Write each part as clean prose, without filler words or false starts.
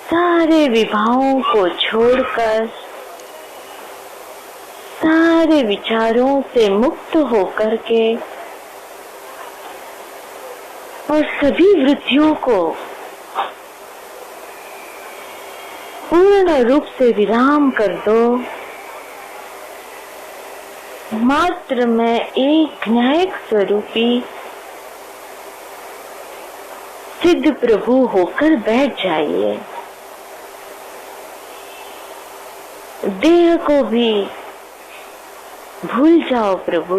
सारे विभावों को छोड़कर, सारे विचारों से मुक्त होकर के और सभी वृत्तियों को पूर्ण रूप से विराम कर दो। मात्र मैं एक न्यायिक स्वरूपी सिद्ध प्रभु होकर बैठ जाइए। देह को भी भूल जाओ प्रभु।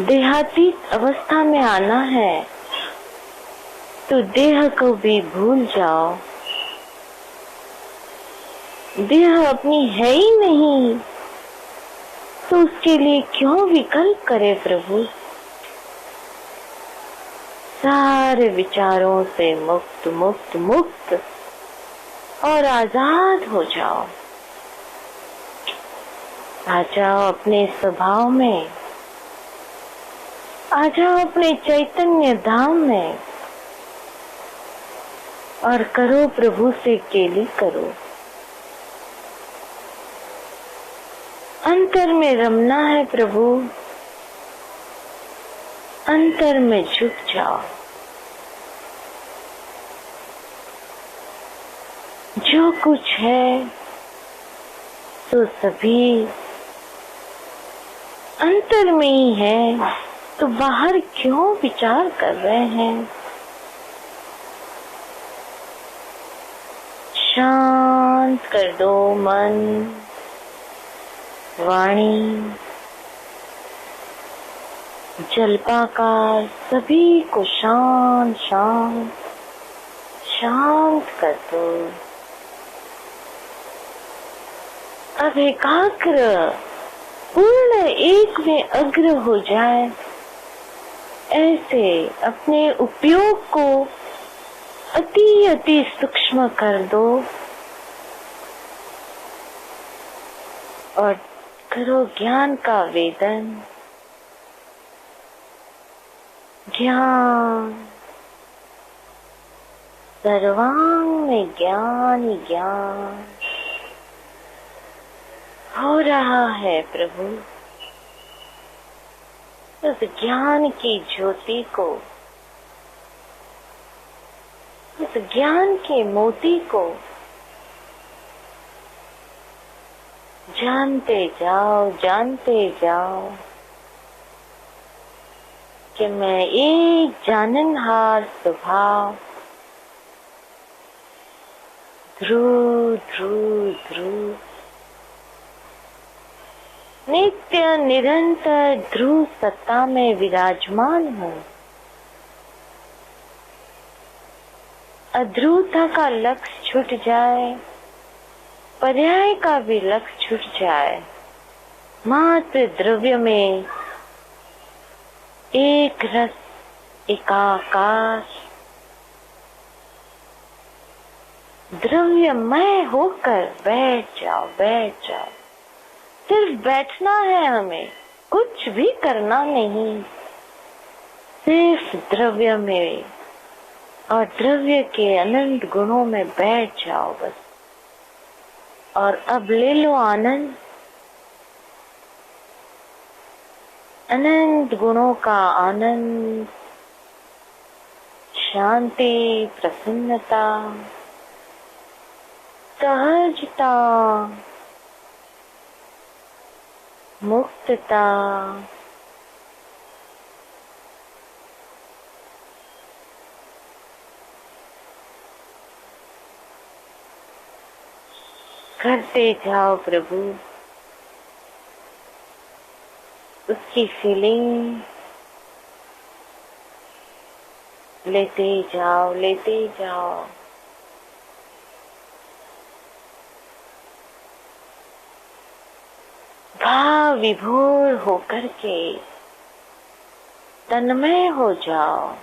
देहातीत अवस्था में आना है तो देह को भी भूल जाओ। देह अपनी है ही नहीं तो उसके लिए क्यों विकल्प करे प्रभु। सारे विचारों से मुक्त मुक्त मुक्त और आजाद हो जाओ। आ जाओ अपने स्वभाव में, आ जाओ अपने चैतन्य धाम में और करो प्रभु से केली करो। अंतर में रमना है प्रभु, अंतर में झुक जाओ। जो कुछ है तो सभी अंतर में ही है, तो बाहर क्यों विचार कर रहे हैं। शांत कर दो मन, वाणी, जल्पाकार सभी को शांत शांत शांत कर दो। अब एकाग्र पूर्ण एक में अग्र हो जाए, ऐसे अपने उपयोग को अति अति सूक्ष्म कर दो और करो ज्ञान का वेदन। ज्ञान सर्वांग में ज्ञान ही ज्ञान हो रहा है प्रभु। उस ज्ञान की ज्योति को, उस ज्ञान के मोती को जानते जाओ, जानते जाओ कि मैं एक जाननहार स्वभाव ध्रुव ध्रुव ध्रुव नित्य निरंतर ध्रुव सत्ता में विराजमान हूँ। अध्रुवता का लक्ष्य छूट जाए, पर्याय का भी लक्ष्य छूट जाए, मात्र द्रव्य में एक रस एकाकार द्रव्यमय होकर बैठ जाओ, बैठ जाओ। सिर्फ बैठना है हमें, कुछ भी करना नहीं, सिर्फ द्रव्य में और द्रव्य के अनंत गुणों में बैठ जाओ बस। और अब ले लो आनंद, अनंत गुणों का आनंद, शांति, प्रसन्नता, सहजता, मुक्तता, करते जाओ प्रभु। उसकी फीलिंग लेते जाओ, लेते जाओ। भाव विभोर होकर के तन्मय हो जाओ।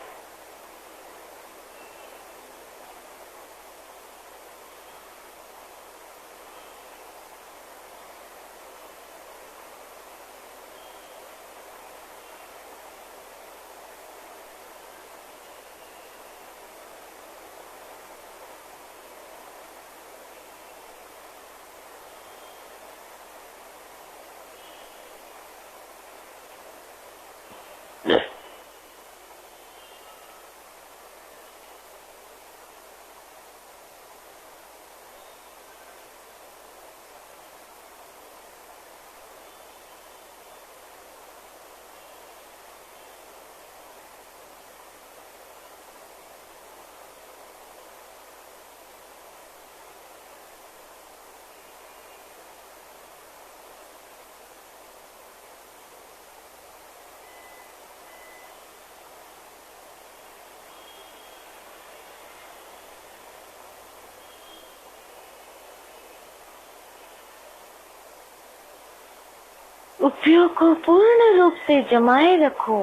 उपयोग को पूर्ण रूप से जमाए रखो,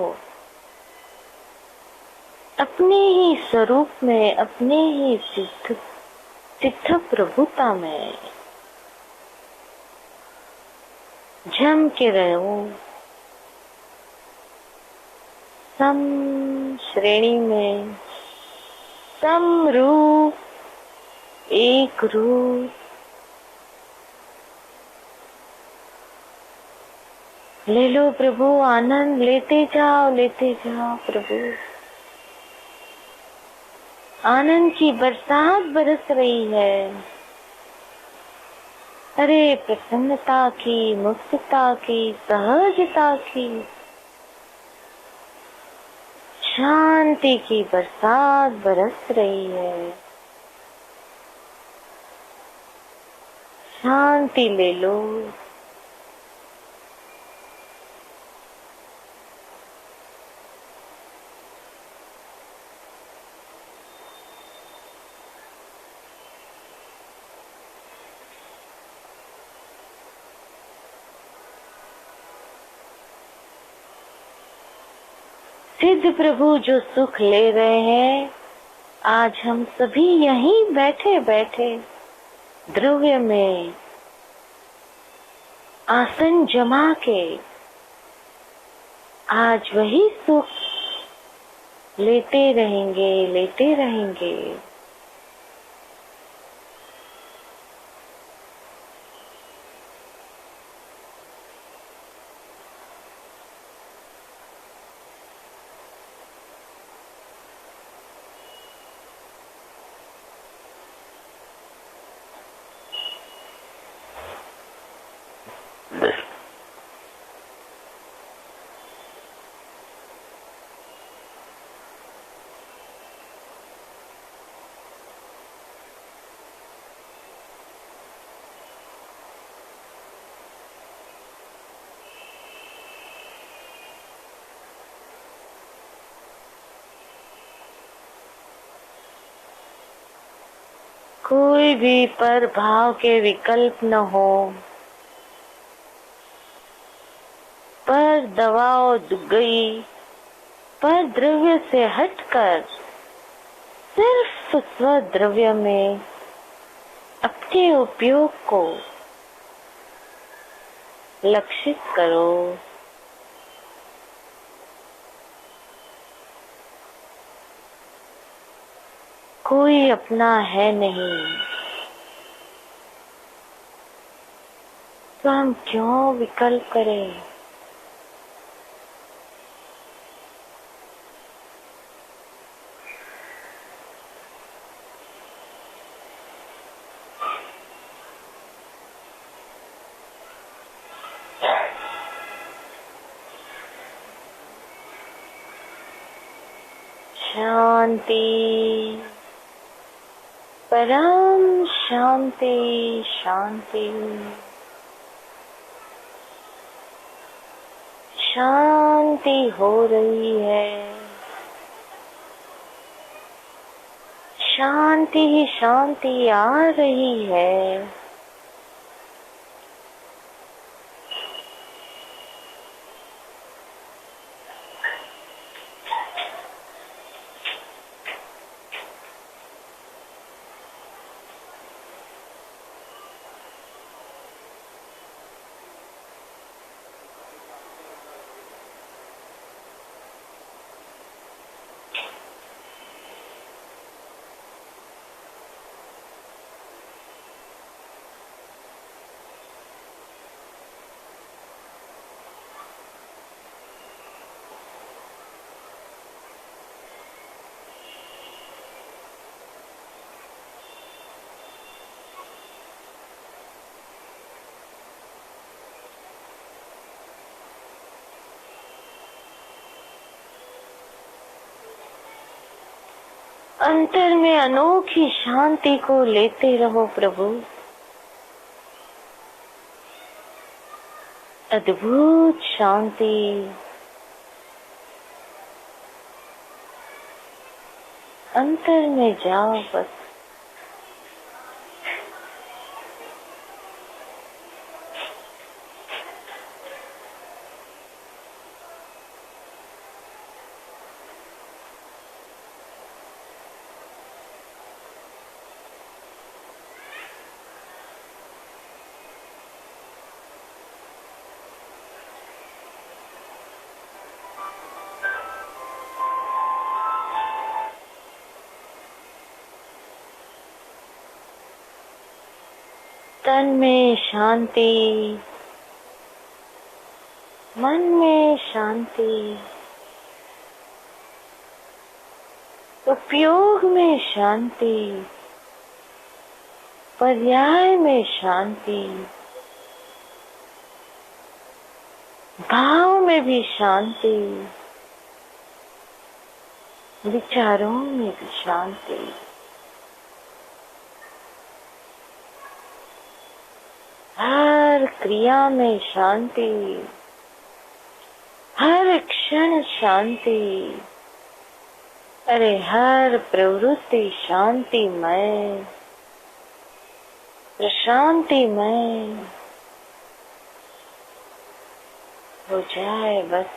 अपने ही स्वरूप में, अपने ही सिद्ध प्रभुता में जम के रहो। सम श्रेणी में सम रूप, एक रूप, ले लो प्रभु, आनंद लेते जाओ प्रभु। आनंद की बरसात बरस रही है। अरे प्रसन्नता की, मुक्तता की, सहजता की, शांति की बरसात बरस रही है। शांति ले लो। सिद्ध प्रभु जो सुख ले रहे हैं, आज हम सभी यहीं बैठे बैठे द्रव्य में आसन जमा के आज वही सुख लेते रहेंगे, लेते रहेंगे। कोई भी पर भाव के विकल्प न हो, पर दवाओ गई, पर द्रव्य से हटकर सिर्फ स्वद्रव्य में अपने उपयोग को लक्षित करो। कोई अपना है नहीं, तो हम क्यों विकल्प करें। शांति, परम शांति, शांति, शांति हो रही है। शांति ही शांति आ रही है। अंतर में अनोखी शांति को लेते रहो प्रभु। अद्भुत शांति, अंतर में जाओ बस। तन में शांति, मन में शांति, उपयोग में शांति, पर्याय में शांति, भाव में भी शांति, विचारों में भी शांति। हर क्रिया में शांति, हर क्षण शांति, अरे हर प्रवृत्ति शांतिमय, प्रशांतिमय हो जाए बस।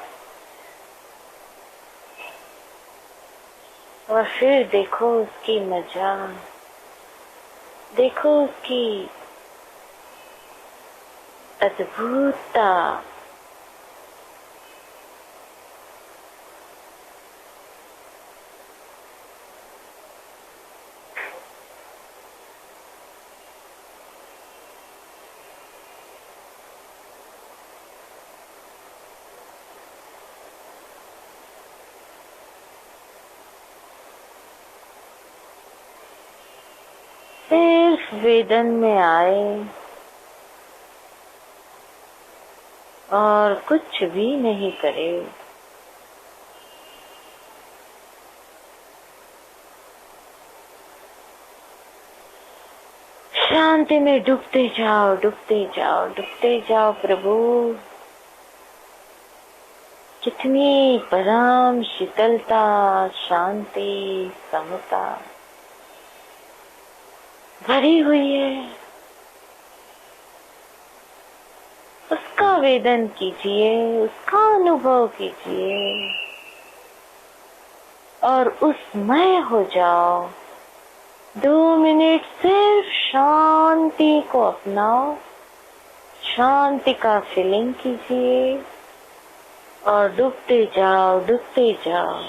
और फिर देखो उसकी मजा, देखो उसकी अद्भुतता। सिर्फ वेदन में आए और कुछ भी नहीं करे। शांति में डूबते जाओ, डूबते जाओ, डूबते जाओ। प्रभु कितनी परम शीतलता, शांति, समता भरी हुई है। उसका वेदन कीजिए, उसका अनुभव कीजिए और उसमय हो जाओ। 2 मिनट सिर्फ शांति को अपनाओ, शांति का फीलिंग कीजिए और डूबते जाओ, डूबते जाओ।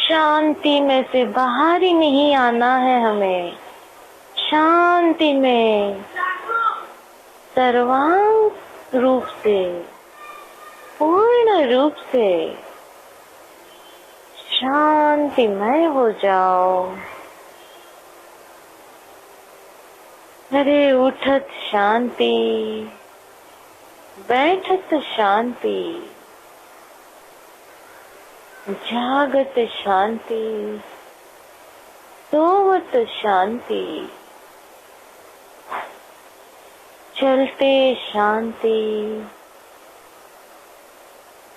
शांति में से बाहर ही नहीं आना है हमें। शांति में सर्वांग रूप से, पूर्ण रूप से शांतिमय हो जाओ। अरे उठत शांति, बैठत शांति, जागत शांति, सोवत शांति, चलते शांति,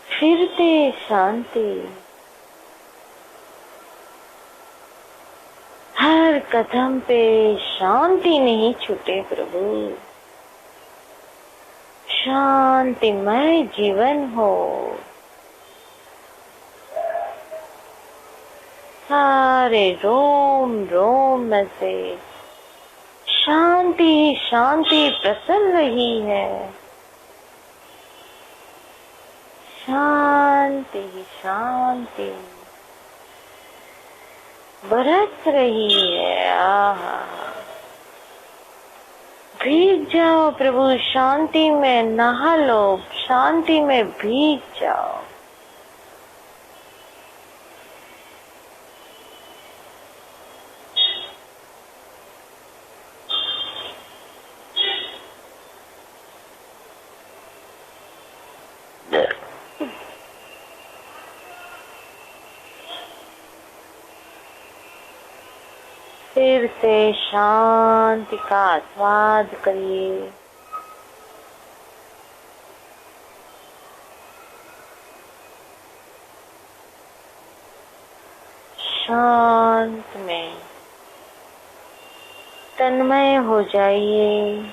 फिरते शांति, हर कदम पे शांति नहीं छूटे प्रभु। शांतिमय जीवन हो। सारे रोम रोम में से शांति ही शांति प्रसन्न रही है। शांति ही शांति बरस रही है। आहा, भीग जाओ प्रभु शांति में, नहा लो शांति में, भीग जाओ। फिर से शांति का आस्वाद करिए। शांत में तन्मय हो जाइए।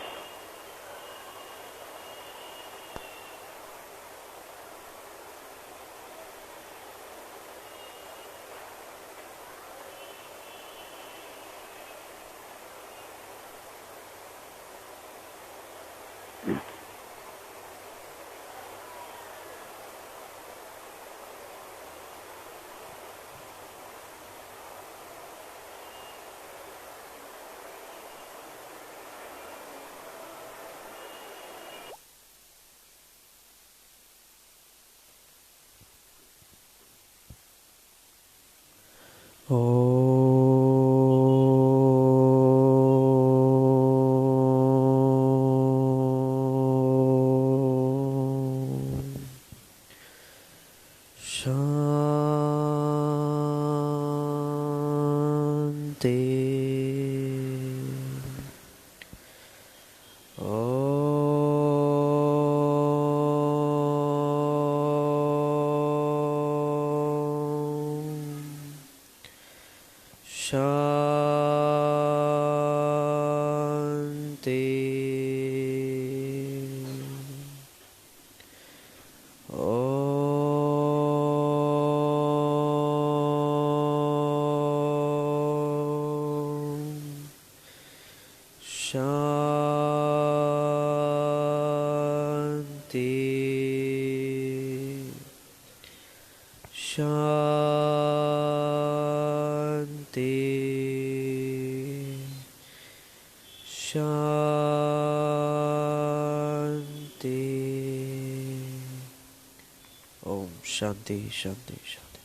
शांति शांति शांति।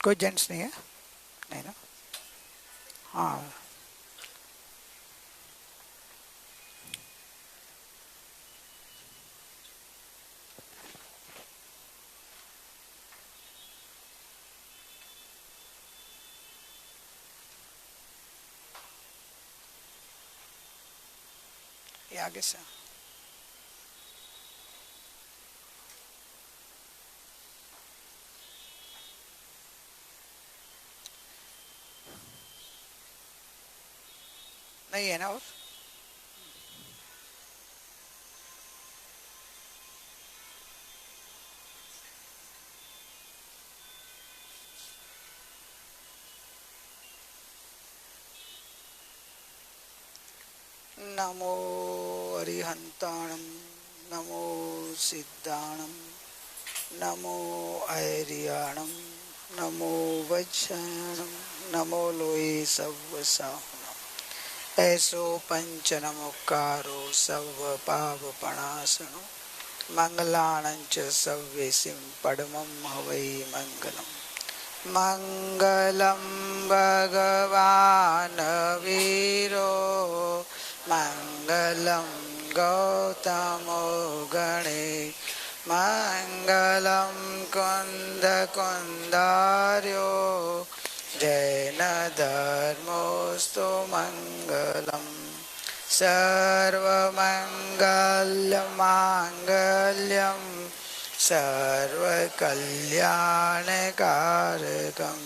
कोई जेंट्स नहीं है? नहीं ना? हाँ, ये आगे से नहीं है ना? और नमो अरिहंताणं नमो सिद्धाणं नमो ऐरियाणं नमो वज्रायणं नमो लोये सव्वसाहुणम् ऐसो पंच नमोकारो सर्व पावपणासनो मंगलानं च सव्येसिं पडमं हवै मंगलम् मंगलम भगवान वीरो मंगलम गौतमो गणे मंगलम कुंद कुंदार्यो जैन धर्मोस्तु मंगलम सर्वमंगल मांगल्यम सर्वकल्याणकारकं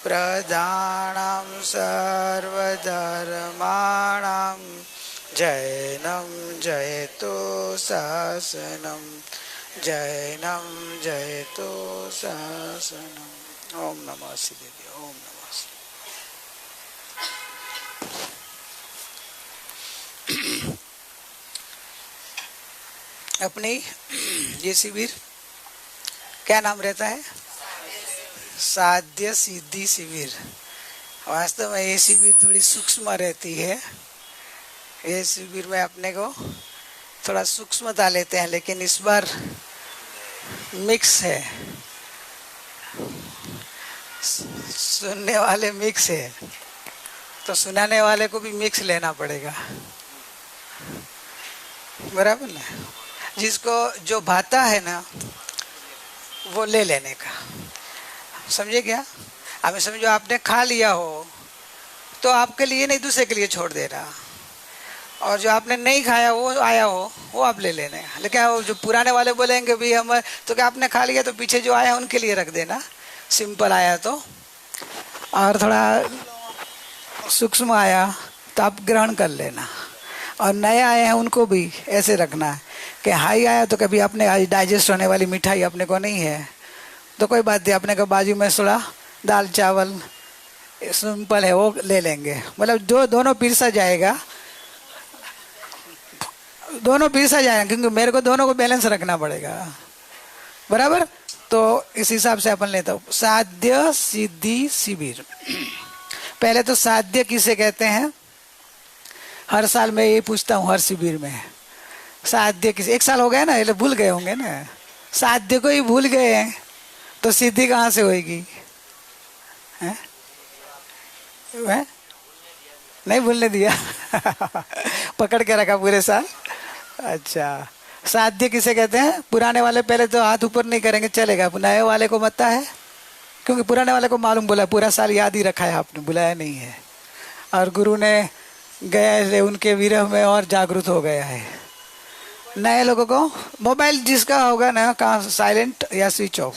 प्रदानं सर्वधर्माणां जैनं जयतु शासनं जैनं जयतु शासनम्। ओम नमः शिवाय। ओम नमः शिवाय। अपनी ये शिविर क्या नाम रहता है? साध्य सिद्धि शिविर। वास्तव में ये शिविर थोड़ी सूक्ष्म रहती है। ये शिविर में अपने को थोड़ा सूक्ष्मता लेते हैं, लेकिन इस बार मिक्स है, सुनने वाले मिक्स है, तो सुनाने वाले को भी मिक्स लेना पड़ेगा, बराबर ना। जिसको जो भाता है ना वो ले लेने का, समझे क्या? हमें समझो आपने खा लिया हो तो आपके लिए नहीं, दूसरे के लिए छोड़ दे रहा, और जो आपने नहीं खाया वो आया हो वो आप ले लेने। लेकिन वो जो पुराने वाले बोलेंगे भी हम तो क्या आपने खा लिया तो पीछे जो आया उनके लिए रख देना, सिंपल आया तो, और थोड़ा सूक्ष्म आया तो आप ग्रहण कर लेना, और नए आए हैं उनको भी ऐसे रखना है कि हाई आया तो कभी अपने आज डाइजेस्ट होने वाली मिठाई अपने को नहीं है तो कोई बात नहीं, अपने को बाजू में थोड़ा दाल चावल सिंपल है वो ले लेंगे। मतलब जो दोनों पीरसा जाएगा, दोनों पीरसा जाएगा, क्योंकि मेरे को दोनों को बैलेंस रखना पड़ेगा, बराबर। तो इस हिसाब से अपन लेता हूँ साध्य सिद्धि शिविर। पहले तो साध्य किसे कहते हैं? हर साल मैं ये पूछता हूँ हर शिविर में, साध्य किसे? एक साल हो गया ना, ये भूल गए होंगे ना, साध्य को ही भूल गए हैं तो सिद्धि कहाँ से होगी? नहीं भूलने दिया पकड़ के रखा पूरे साल। अच्छा, साध्य किसे कहते हैं? पुराने वाले पहले तो हाथ ऊपर नहीं करेंगे चलेगा, नए वाले को मत है, क्योंकि पुराने वाले को मालूम, बोला पूरा साल याद ही रखा है आपने, बुलाया नहीं है, और गुरु ने गए उनके विरह में और जागरूक हो गया है। नए लोगों को मोबाइल जिसका होगा ना, कहाँ साइलेंट या स्विच ऑफ,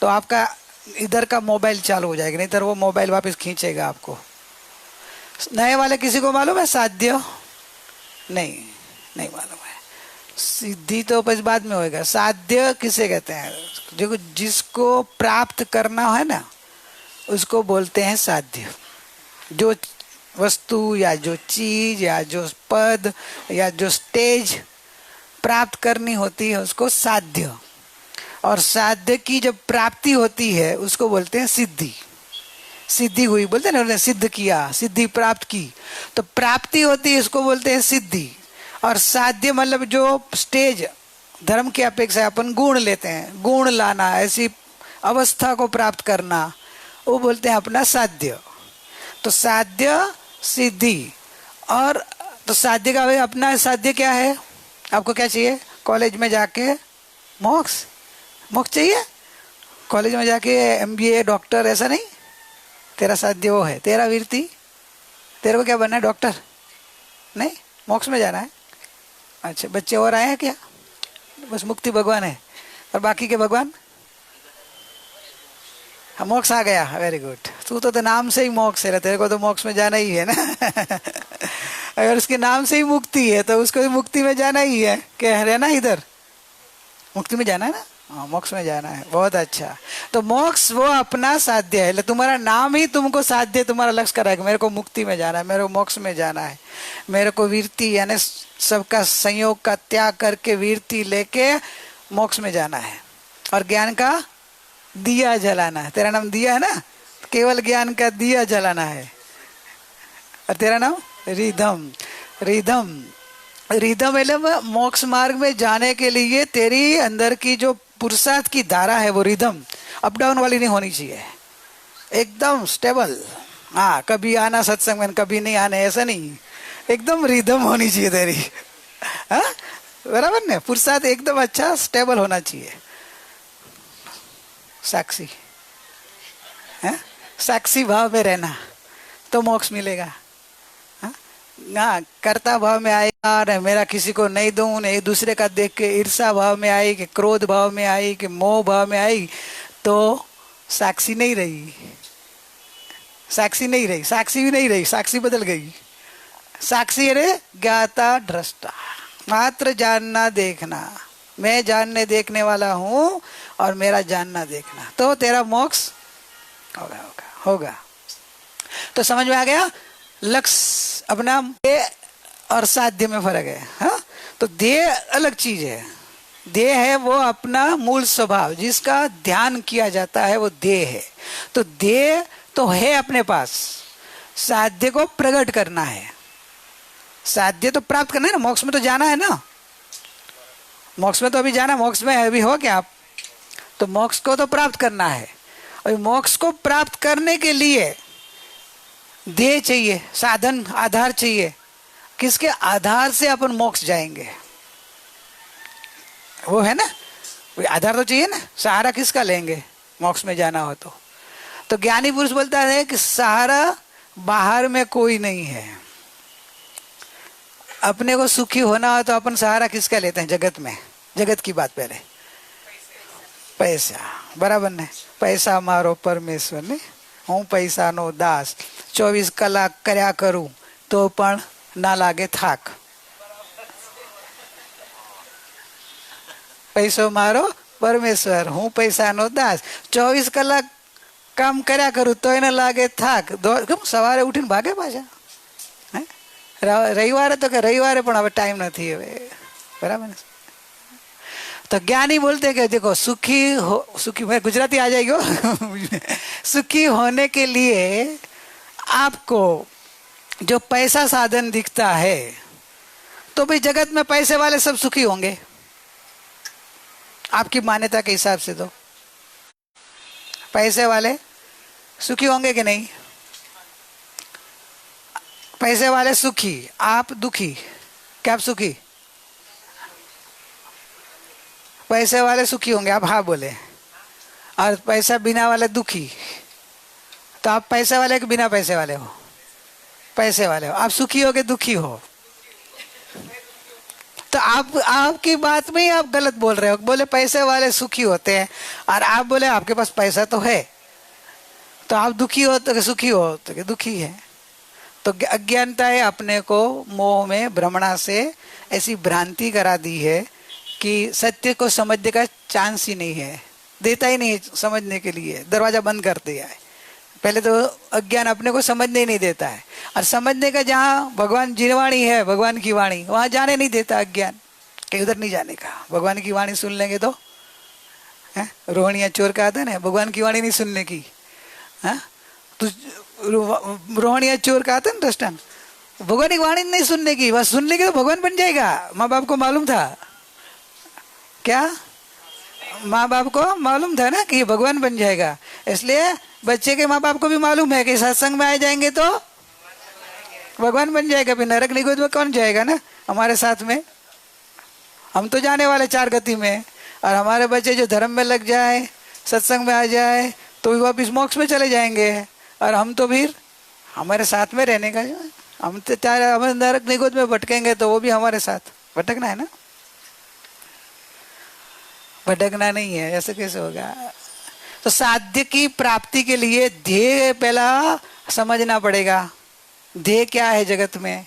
तो आपका इधर का मोबाइल चालू हो जाएगा, नहीं तो वो मोबाइल वापस खींचेगा आपको। नए वाले किसी को मालूम है साध्य? नहीं मालूम है। सिद्धि तो बस बाद में होएगा। साध्य किसे कहते हैं? जो जिसको प्राप्त करना है ना उसको बोलते हैं साध्य। जो वस्तु या जो चीज या जो पद या जो स्टेज प्राप्त करनी होती है उसको साध्य, और साध्य की जब प्राप्ति होती है उसको बोलते हैं सिद्धि। सिद्धि हुई बोलते हैं ना, उन्होंने सिद्ध किया, सिद्धि प्राप्त की, तो प्राप्ति होती है उसको बोलते हैं सिद्धि। और साध्य मतलब जो स्टेज धर्म की अपेक्षा अपन गुण लेते हैं, गुण लाना, ऐसी अवस्था को प्राप्त करना, वो बोलते हैं अपना साध्य। तो साध्य सिद्धि, और तो साध्य का भाई अपना साध्य क्या है? आपको क्या चाहिए? कॉलेज में जाके मोक्ष चाहिए, कॉलेज में जाके MBA डॉक्टर, ऐसा नहीं। तेरा साध्य वो है, तेरा वीरती, तेरे को क्या बनना है? डॉक्टर नहीं, मोक्ष में जाना है। अच्छा, बच्चे और आए हैं क्या? बस मुक्ति भगवान है, और बाकी के भगवान? हाँ, मोक्ष आ गया, वेरी गुड। तू तो नाम से ही मोक्ष है, तेरे को तो मोक्ष में जाना ही है ना अगर उसके नाम से ही मुक्ति है तो उसको मुक्ति में जाना ही है, क्या रहना इधर मुक्ति में जाना है ना। हाँ, मोक्ष में जाना है, बहुत अच्छा। तो मोक्ष वो अपना साध्य है, तुम्हारा नाम ही तुमको साध्य, तुम्हारा लक्ष्य कराएगा। मेरे को मुक्ति में जाना है, मेरे को मोक्ष में जाना है, मेरे को वीरती यानी सबका संयोग का त्याग करके वीरती लेके मोक्ष में जाना है। और ज्ञान का दिया जलाना है। तेरा नाम दिया है ना, केवल ज्ञान का दिया जलाना है। और तेरा नाम रिधम। रिधम रिधम मतलब मोक्ष मार्ग में जाने के लिए तेरी अंदर की जो पुरुषार्थ की धारा है वो रिधम अप डाउन वाली नहीं होनी चाहिए, एकदम स्टेबल। हाँ, कभी आना सत्संग में, कभी नहीं आने, ऐसा नहीं, एकदम रिधम होनी चाहिए तेरी। हाँ, बराबर ने, पुरुषार्थ एकदम अच्छा स्टेबल होना चाहिए। साक्षी है, साक्षी भाव में रहना तो मोक्ष मिलेगा। हाँ, कर्ता भाव में आएगा, न मेरा किसी को नहीं दूं, नहीं दूसरे का देख के ईर्षा भाव में आई, कि क्रोध भाव में आई, कि मोह भाव में आई, तो साक्षी नहीं रही। साक्षी नहीं रही, साक्षी भी नहीं रही, साक्षी बदल गई। साक्षी अरे ज्ञाता दृष्टा, मात्र जानना देखना, मैं जानने देखने वाला हूं और मेरा जानना देखना, तो तेरा मोक्ष होगा होगा होगा। तो समझ में आ गया लक्ष्य अपना देह और साध्य में फर्क है। हाँ, तो देह अलग चीज है। देह है वो अपना मूल स्वभाव, जिसका ध्यान किया जाता है वो देह है। तो देह तो है अपने पास, साध्य को प्रकट करना है। साध्य तो प्राप्त करना है ना, मोक्ष में तो जाना है ना, मोक्ष में तो अभी जाना, मोक्ष में अभी हो क्या आप, तो मोक्ष को तो प्राप्त करना है। और मोक्ष को प्राप्त करने के लिए देह चाहिए, साधन आधार चाहिए। किसके आधार से अपन मोक्ष जाएंगे, वो है ना, आधार तो चाहिए ना। सहारा किसका लेंगे मोक्ष में जाना हो तो ज्ञानी पुरुष बोलता है कि सहारा बाहर में कोई नहीं है। अपने को सुखी होना हो तो अपन सहारा किसका लेते हैं जगत में, जगत की बात पहले, पैसा, बराबर ने, पैसा मारो परमेश्वर ने, हूँ पैसा नो दास, 24 કલાક કર્યા કરું તો પણ ના લાગે થાક। पैसो मारो परमेश्वर, हूँ पैसा नो दास, 24 કલાક કામ કર્યા કરું તો એને લાગે થાક। સવારે ઉઠીને ભાગે પાછા। રવિવારે તો કે રવિવારે પણ હવે ટાઈમ નથી હવે, બરાબર। तो ज्ञानी बोलते कि देखो सुखी हो, सुखी मैं गुजराती आ जाएगी सुखी होने के लिए आपको जो पैसा साधन दिखता है, तो भाई जगत में पैसे वाले सब सुखी होंगे आपकी मान्यता के हिसाब से। तो पैसे वाले सुखी होंगे कि नहीं, पैसे वाले सुखी, आप दुखी, क्या आप सुखी, पैसे वाले सुखी होंगे, आप हाँ बोले, और पैसा बिना वाले दुखी। तो आप पैसे वाले कि बिना पैसे वाले हो, पैसे वाले हो, आप सुखी हो कि दुखी हो। तो आप आपकी बात में ही आप गलत बोल रहे हो। बोले पैसे वाले सुखी होते हैं और आप बोले आपके पास पैसा तो है, तो आप दुखी हो तो सुखी हो तो कि दुखी है। तो अज्ञानता है, अपने को मोह में भ्रमणा से ऐसी भ्रांति करा दी है कि सत्य को समझने का चांस ही नहीं है, देता ही नहीं समझने के लिए, दरवाजा बंद कर दिया है। पहले तो अज्ञान अपने को समझने ही नहीं देता है, और समझने का जहाँ भगवान जी वाणी है, भगवान की वाणी, वहाँ जाने नहीं देता अज्ञान, कहीं उधर नहीं जाने का। भगवान की वाणी सुन लेंगे तो है, रोहणिया चोर का आता है ना, भगवान की वाणी नहीं सुनने की। हाँ, तो रोहणिया चोर का आता है ना दृष्टांत, भगवान की वाणी नहीं सुनने की, बस सुन लेंगे तो भगवान बन जाएगा। माँ बाप को मालूम था क्या, माँ बाप को मालूम था ना कि ये भगवान बन जाएगा, इसलिए बच्चे के माँ बाप को भी मालूम है कि सत्संग में आ जाएंगे तो भगवान बन जाएगा। फिर नरक निगोद में कौन जाएगा ना हमारे साथ में, हम तो जाने वाले 4 गति में, और हमारे बच्चे जो धर्म में लग जाए, सत्संग में आ जाए तो भी वापिस मोक्ष में चले जाएंगे, और हम तो फिर हमारे साथ में रहने का, हम तो हम नरक निगोद में भटकेंगे तो वो भी हमारे साथ भटकना है ना, भटकना नहीं है, ऐसे कैसे होगा। तो साध्य की प्राप्ति के लिए ध्येय पहला समझना पड़ेगा। ध्येय क्या है जगत में,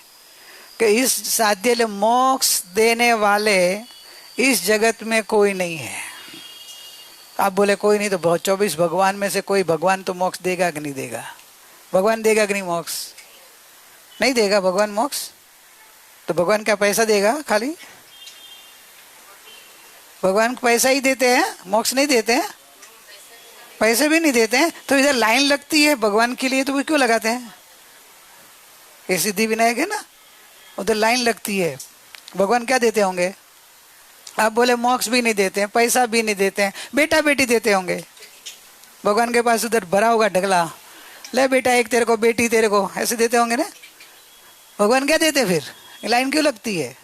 कि इस साध्य मोक्ष देने वाले इस जगत में कोई नहीं है। आप बोले कोई नहीं, तो 24 भगवान में से कोई भगवान तो मोक्ष देगा कि नहीं देगा? भगवान देगा कि नहीं मोक्ष? नहीं देगा भगवान मोक्ष। तो भगवान क्या पैसा देगा खाली? भगवान पैसा ही देते हैं, मोक्ष नहीं देते हैं, पैसे भी नहीं देते हैं। तो इधर लाइन लगती है भगवान के लिए, तो वो क्यों लगाते हैं? ये सिद्धि विनायक है ना, उधर लाइन लगती है। भगवान क्या देते होंगे? आप बोले मोक्ष भी नहीं देते हैं, पैसा भी नहीं देते हैं, बेटा बेटी देते होंगे। भगवान के पास उधर भरा होगा ढगला, ले बेटा एक तेरे को, बेटी तेरे को, ऐसे देते होंगे ना। भगवान क्या देते फिर? लाइन क्यों लगती है?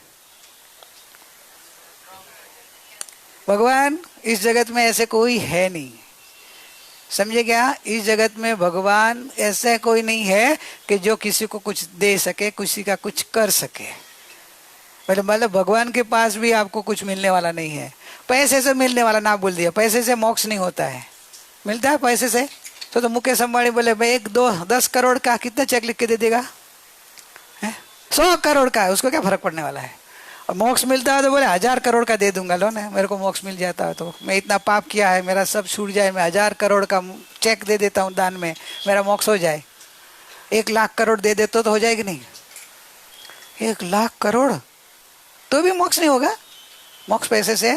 भगवान इस जगत में ऐसे कोई है नहीं, समझे क्या? इस जगत में भगवान ऐसा कोई नहीं है कि जो किसी को कुछ दे सके, किसी का कुछ कर सके। मतलब भगवान के पास भी आपको कुछ मिलने वाला नहीं है। पैसे से मिलने वाला ना बोल दिया, पैसे से मोक्ष नहीं होता है। मिलता है पैसे से? तो मुकेश अंबानी बोले भाई 1 2 10 करोड़ का कितना चेक लिख के दे देगा? 100 करोड़ का है, उसको क्या फर्क पड़ने वाला है? और मोक्ष मिलता है तो बोले 1000 करोड़ का दे दूंगा, लो ना, मेरे को मोक्ष मिल जाता है तो मैं इतना पाप किया है, मेरा सब छूट जाए, मैं 1000 करोड़ का चेक दे देता हूँ दान में, मेरा मोक्ष हो जाए। 1 लाख करोड़ दे देते तो हो जाएगी नहीं? 1 लाख करोड़ तो भी मोक्ष नहीं होगा। मोक्ष पैसे से,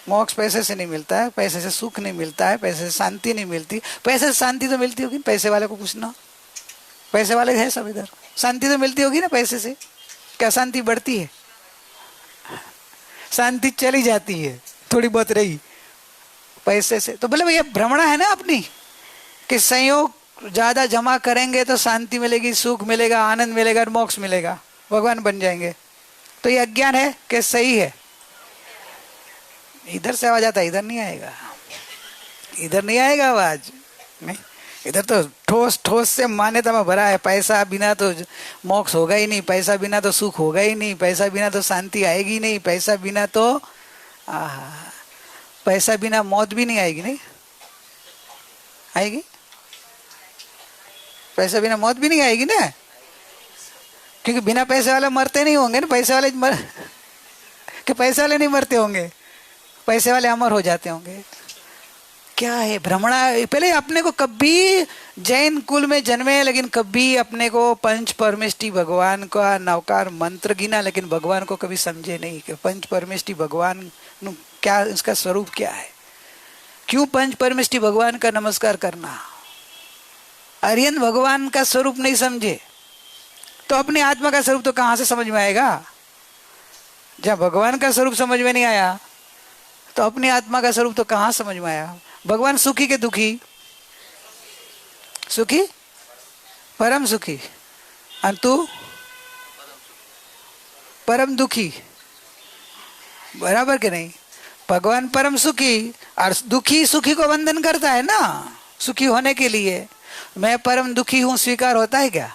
मोक्ष पैसे से नहीं मिलता है, पैसे से सुख नहीं मिलता है, पैसे से शांति नहीं मिलती। पैसे से शांति तो मिलती होगी, पैसे वाले को पूछना, पैसे वाले है सब इधर, शांति तो मिलती होगी ना पैसे से। क्या शांति बढ़ती है? शांति चली जाती है, थोड़ी बहुत रही पैसे से। तो बोले भैया भ्रमणा है ना अपनी, कि संयोग ज्यादा जमा करेंगे तो शांति मिलेगी, सुख मिलेगा, आनंद मिलेगा और मोक्ष मिलेगा, भगवान बन जाएंगे। तो ये अज्ञान है कि सही है? इधर से आवाज आता है, इधर नहीं आएगा, इधर नहीं आएगा आवाज, नहीं, इधर तो ठोस ठोस से मान्यता में भरा है। पैसा बिना तो मोक्ष होगा ही नहीं, पैसा बिना तो सुख होगा ही नहीं, पैसा बिना तो शांति आएगी नहीं, पैसा बिना तो पैसा बिना मौत भी नहीं आएगी। नहीं आएगी? पैसा बिना मौत भी नहीं आएगी ना, क्योंकि बिना पैसे वाले मरते नहीं होंगे ना। पैसे वाले कि पैसे वाले नहीं मरते होंगे, पैसे वाले अमर हो जाते होंगे। क्या है भ्रमणा? पहले अपने को कभी जैन कुल में जन्मे, लेकिन कभी अपने को पंच परमेष्टि भगवान का नवकार मंत्र गिना, लेकिन भगवान को कभी समझे नहीं कि पंच परमेष्टि भगवान क्या, इसका स्वरूप क्या है। क्यों पंच परमेष्टि भगवान का नमस्कार करना? आर्यन भगवान का स्वरूप नहीं समझे तो अपनी आत्मा का स्वरूप तो कहां से समझ में आएगा? जब भगवान का स्वरूप समझ में नहीं आया तो अपनी आत्मा का स्वरूप तो कहां समझ में आया? भगवान सुखी के दुखी? सुखी, परम सुखी, और तू परम दुखी, बराबर के नहीं? भगवान परम सुखी और दुखी सुखी को वंदन करता है ना, सुखी होने के लिए। मैं परम दुखी हूं स्वीकार होता है क्या?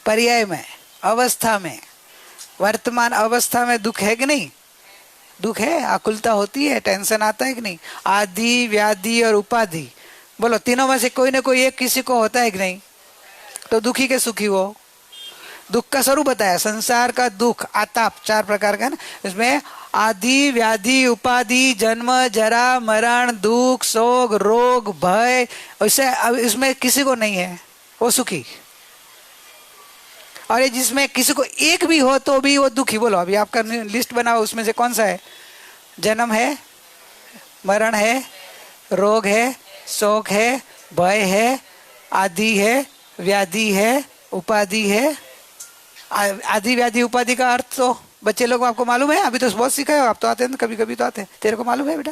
पर्याय में, अवस्था में, वर्तमान अवस्था में दुख है कि नहीं? दुख है, आकुलता होती है, टेंशन आता है कि नहीं? आदि, व्याधि और उपाधि, बोलो तीनों में से कोई ना कोई एक किसी को होता है कि नहीं? तो दुखी के सुखी वो। दुख का स्वरूप बताया, संसार का दुख, आताप 4 प्रकार का ना। इसमें आदि, व्याधि, उपाधि, जन्म, जरा, मरण, दुख, शोक, रोग, भय, वैसे इसमें किसी को नहीं है, वो सुखी। और ये जिसमें किसी को एक भी हो तो भी वो दुखी। बोलो अभी आपका लिस्ट बनाओ, उसमें से कौन सा है? जन्म है, मरण है, रोग है, शोक है, भय है, आदि है, व्याधि है, उपाधि है। आदि व्याधि उपाधि का अर्थ तो बच्चे लोग आपको मालूम है? अभी तो बहुत सीखा है, आप तो आते हैं, कभी कभी तो आते हैं, तेरे को मालूम है बेटा?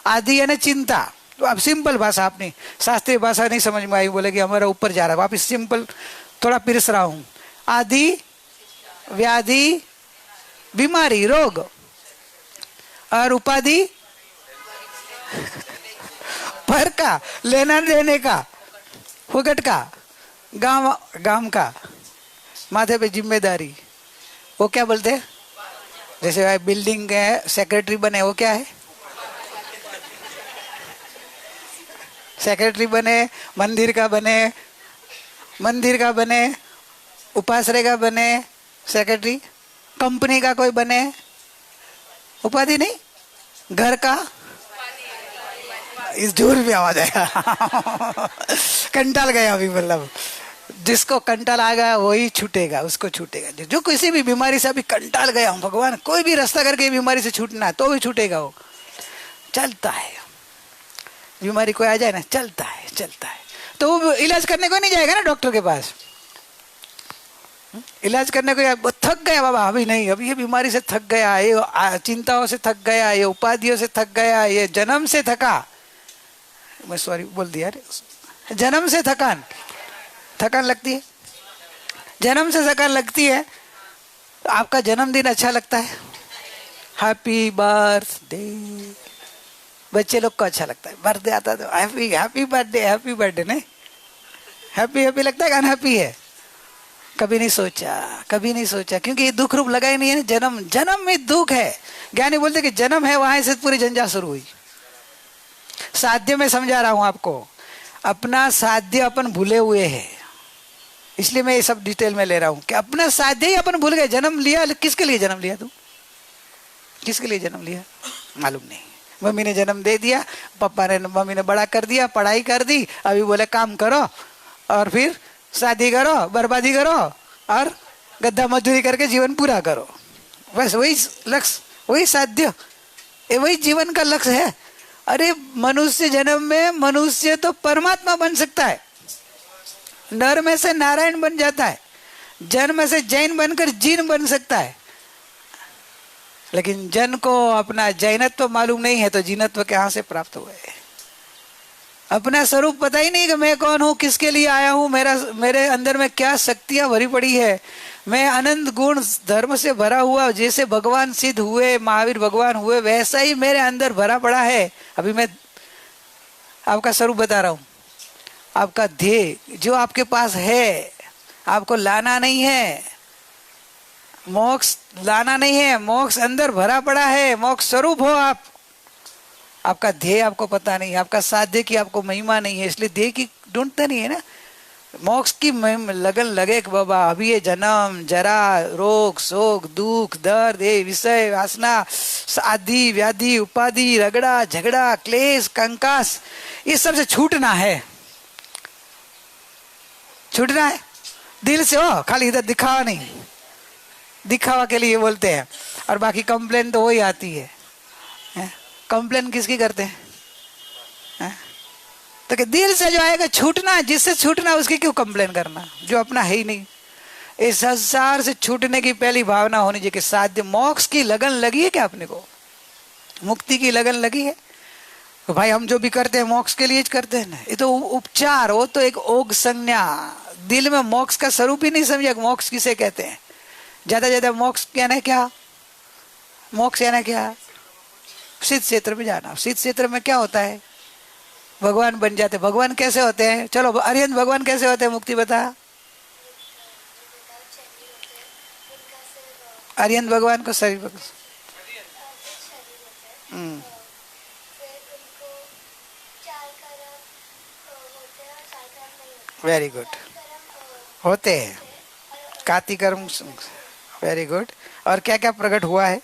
आदि यानी चिंता। तो अब सिंपल भाषा, अपनी शास्त्रीय भाषा नहीं समझ में आई, बोले कि हमारा ऊपर जा रहा है, वापिस सिंपल थोड़ा पिरस रहा हूं। आदि, व्याधि, बीमारी, रोग, और उपाधि पर का, लेना देने का, फुगट का, गांव का, माथे पे जिम्मेदारी। वो क्या बोलते? जैसे बिल्डिंग के सेक्रेटरी बने, वो क्या है? सेक्रेटरी बने, मंदिर का बने, उपाश्रय का बने सेक्रेटरी, कंपनी का कोई बने, उपाधि नहीं, घर का इस जोर में आवाज आया कंटाल गया अभी, मतलब जिसको कंटाल आ गया वही छूटेगा, उसको छूटेगा। जो किसी भी बीमारी से अभी कंटाल गया हूं भगवान, कोई भी रास्ता करके बीमारी से छूटना है तो भी छूटेगा, वो चलता है। बीमारी कोई आ जाए ना, चलता है चलता है, तो वो इलाज करने को नहीं जाएगा ना डॉक्टर के पास। इलाज करने को थक गया बाबा, अभी नहीं, अभी ये बीमारी से थक गया, ये चिंताओं से थक गया, ये उपाधियों से थक गया, ये जन्म से थका, मैं सॉरी बोल दिया, जन्म से थकान लगती है, जन्म से थकान लगती है। तो आपका जन्मदिन अच्छा लगता है, हैप्पी बर्थडे, बच्चे लोग को अच्छा लगता है, बर्थडे आता तो हैप्पी बर्थडे नहीं, हैप्पी लगता है, अनहैप्पी है, कभी नहीं सोचा, क्योंकि ये दुख रूप लगा ही नहीं है। जन्म में दुख है। ज्ञानी बोलते कि जन्म है, वहां से पूरी जंजाल शुरू हुई। साध्य में समझा रहा हूं आपको, अपना साध्य अपन भूले हुए हैं, इसलिए मैं ये सब डिटेल में ले रहा हूं कि अपना साध्य ही अपन भूल गए। जन्म लिया, किसके लिए जन्म लिया? तू किसके लिए जन्म लिया मालूम नहीं। मम्मी ने जन्म दे दिया, मम्मी ने बड़ा कर दिया, पढ़ाई कर दी, अभी बोले काम करो और फिर शादी करो, बर्बादी करो और गद्दा मजदूरी करके जीवन पूरा करो, बस वही लक्ष्य, वही साध्य, वही जीवन का लक्ष्य है। अरे मनुष्य जन्म में मनुष्य तो परमात्मा बन सकता है, नर में से नारायण बन जाता है, जन में से जैन बनकर जीन बन सकता है, लेकिन जन को अपना जैनत्व तो मालूम नहीं है, तो जीनत्व कहाँ से प्राप्त हुआ है? अपना स्वरूप पता ही नहीं कि मैं कौन हूँ, किसके लिए आया हूँ, मेरे अंदर में क्या शक्तियां भरी पड़ी है, मैं अनंत गुण धर्म से भरा हुआ, जैसे भगवान सिद्ध हुए, महावीर भगवान हुए, वैसा ही मेरे अंदर भरा पड़ा है। अभी मैं आपका स्वरूप बता रहा हूँ, आपका ध्येय जो आपके पास है, आपको लाना नहीं है, मोक्ष लाना नहीं है, मोक्ष अंदर भरा पड़ा है, मोक्ष स्वरूप हो आप। आपका ध्येय आपको पता नहीं, आपका साध्य की आपको महिमा नहीं है, इसलिए ध्येय की ढूंढते नहीं है ना। मोक्ष की लगन लगे कि बाबा अभी ये जन्म जरा रोग शोक दुख दर्द, ये विषय वासना आदि व्याधि उपाधि रगड़ा झगड़ा क्लेश कंकास, ये सब से छूटना है, छूटना है दिल से हो, खाली इधर दिखावा नहीं, दिखावा के लिए बोलते हैं, और बाकी कंप्लेन तो वही आती है। कंप्लेन किसकी करते हैं? तो कि दिल से जो आएगा छूटना, जिससे छूटना उसकी क्यों कंप्लेन करना, जो अपना है ही नहीं। इस संसार से छूटने की पहली भावना होनी चाहिए कि साध्य मोक्ष की लगन लगी है क्या अपने को, मुक्ति की लगन लगी है? तो भाई हम जो भी करते हैं मोक्ष के लिए करते हैं ना, ये तो उपचार, वो तो एक ओग संज्ञा, दिल में मोक्ष का स्वरूप ही नहीं समझा मोक्ष किसे कहते हैं। ज्यादा मोक्ष कहना क्या, मोक्ष कहना क्या, सिद्ध क्षेत्र में जाना। सिद्ध क्षेत्र में क्या होता है, भगवान बन जाते। भगवान कैसे होते हैं, चलो अरिहंत भगवान कैसे होते हैं, मुक्ति बता। अरिहंत भगवान को शरीर वेरी गुड होते हैं, काति कर्म, वेरी गुड। और क्या क्या प्रकट हुआ है,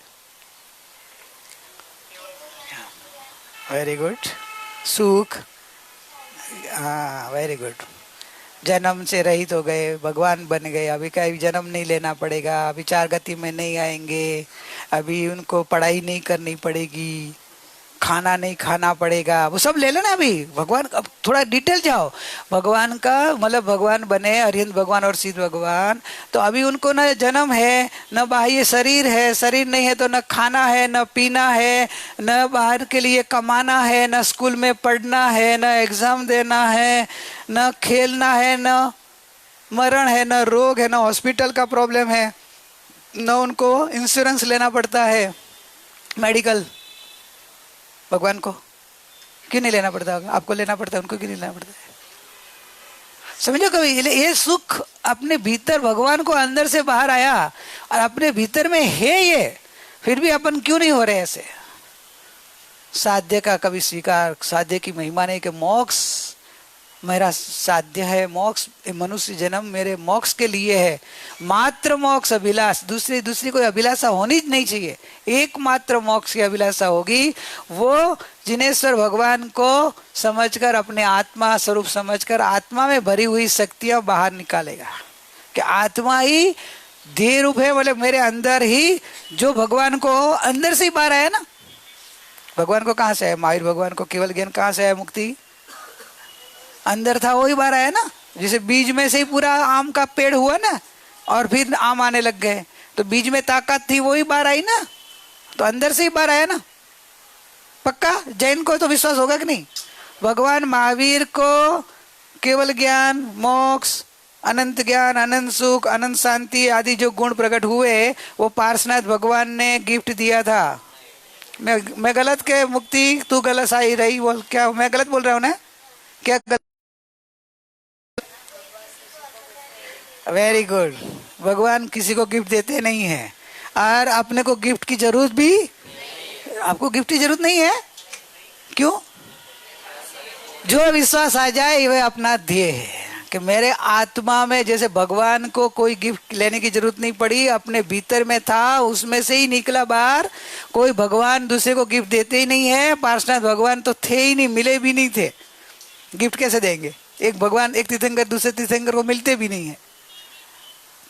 वेरी गुड, सुख, हाँ वेरी गुड। जन्म से रहित हो गए, भगवान बन गए, अभी कहीं जन्म नहीं लेना पड़ेगा, अभी चार गति में नहीं आएंगे, अभी उनको पढ़ाई नहीं करनी पड़ेगी, खाना नहीं खाना पड़ेगा, वो सब ले लेना। अभी भगवान, अब थोड़ा डिटेल जाओ, भगवान का मतलब भगवान बने अरिहंत भगवान और सिद्ध भगवान, तो अभी उनको न जन्म है, न बाह्य शरीर है, शरीर नहीं है तो न खाना है, न पीना है, न बाहर के लिए कमाना है, न स्कूल में पढ़ना है, न एग्जाम देना है, न खेलना है, न मरण है, न रोग है, न हॉस्पिटल का प्रॉब्लम है, न उनको इंश्योरेंस लेना पड़ता है मेडिकल। भगवान को क्यों नहीं लेना पड़ता होगा, आपको लेना पड़ता है, उनको क्यों नहीं लेना पड़ता है? समझो कभी ये सुख अपने भीतर, भगवान को अंदर से बाहर आया और अपने भीतर में है ये, फिर भी अपन क्यों नहीं हो रहे ऐसे? साध्य का कभी स्वीकार, साध्य की महिमा नहीं कि मोक्ष मेरा साध्य है मोक्ष, मनुष्य जन्म मेरे मोक्ष के लिए है, मात्र मोक्ष अभिलाष, दूसरी कोई अभिलाषा होनी नहीं चाहिए, एकमात्र मोक्ष की अभिलाषा होगी, वो जिनेश्वर भगवान को समझकर, अपने आत्मा स्वरूप समझकर आत्मा में भरी हुई शक्तियां बाहर निकालेगा। कि आत्मा ही ध्येय रूप है, बोले मेरे अंदर ही जो भगवान को अंदर से ही बाहर आया ना। भगवान को कहाँ से है? महावीर भगवान को केवल ज्ञान कहाँ से है? मुक्ति अंदर था, वही बाहर आया ना। जैसे बीज में से ही पूरा आम का पेड़ हुआ ना, और फिर आम आने लग गए, तो बीज में ताकत थी, वही बाहर आई ना, तो अंदर से ही बाहर आया ना। पक्का जैन को तो विश्वास होगा कि नहीं? भगवान महावीर को केवल ज्ञान, मोक्ष, अनंत ज्ञान, अनंत सुख, अनंत शांति आदि जो गुण प्रकट हुए, वो पार्श्वनाथ भगवान ने गिफ्ट दिया था। मैं गलत के? मुक्ति तू गलत सही रही बोल, क्या मैं गलत बोल रहा हूँ ना? क्या गलत? Very good. भगवान किसी को गिफ्ट देते नहीं है, और अपने को गिफ्ट की जरूरत भी, आपको गिफ्ट की जरूरत नहीं है। क्यों? जो विश्वास आ जाए वह अपना ध्येय है। कि मेरे आत्मा में, जैसे भगवान को कोई गिफ्ट लेने की जरूरत नहीं पड़ी, अपने भीतर में था, उसमें से ही निकला बाहर। कोई भगवान दूसरे को गिफ्ट देते ही नहीं है। पार्श्वनाथ भगवान तो थे ही नहीं, मिले भी नहीं थे, गिफ्ट कैसे देंगे? एक भगवान, एक तीर्थंकर दूसरे तीर्थंकर को मिलते भी नहीं है,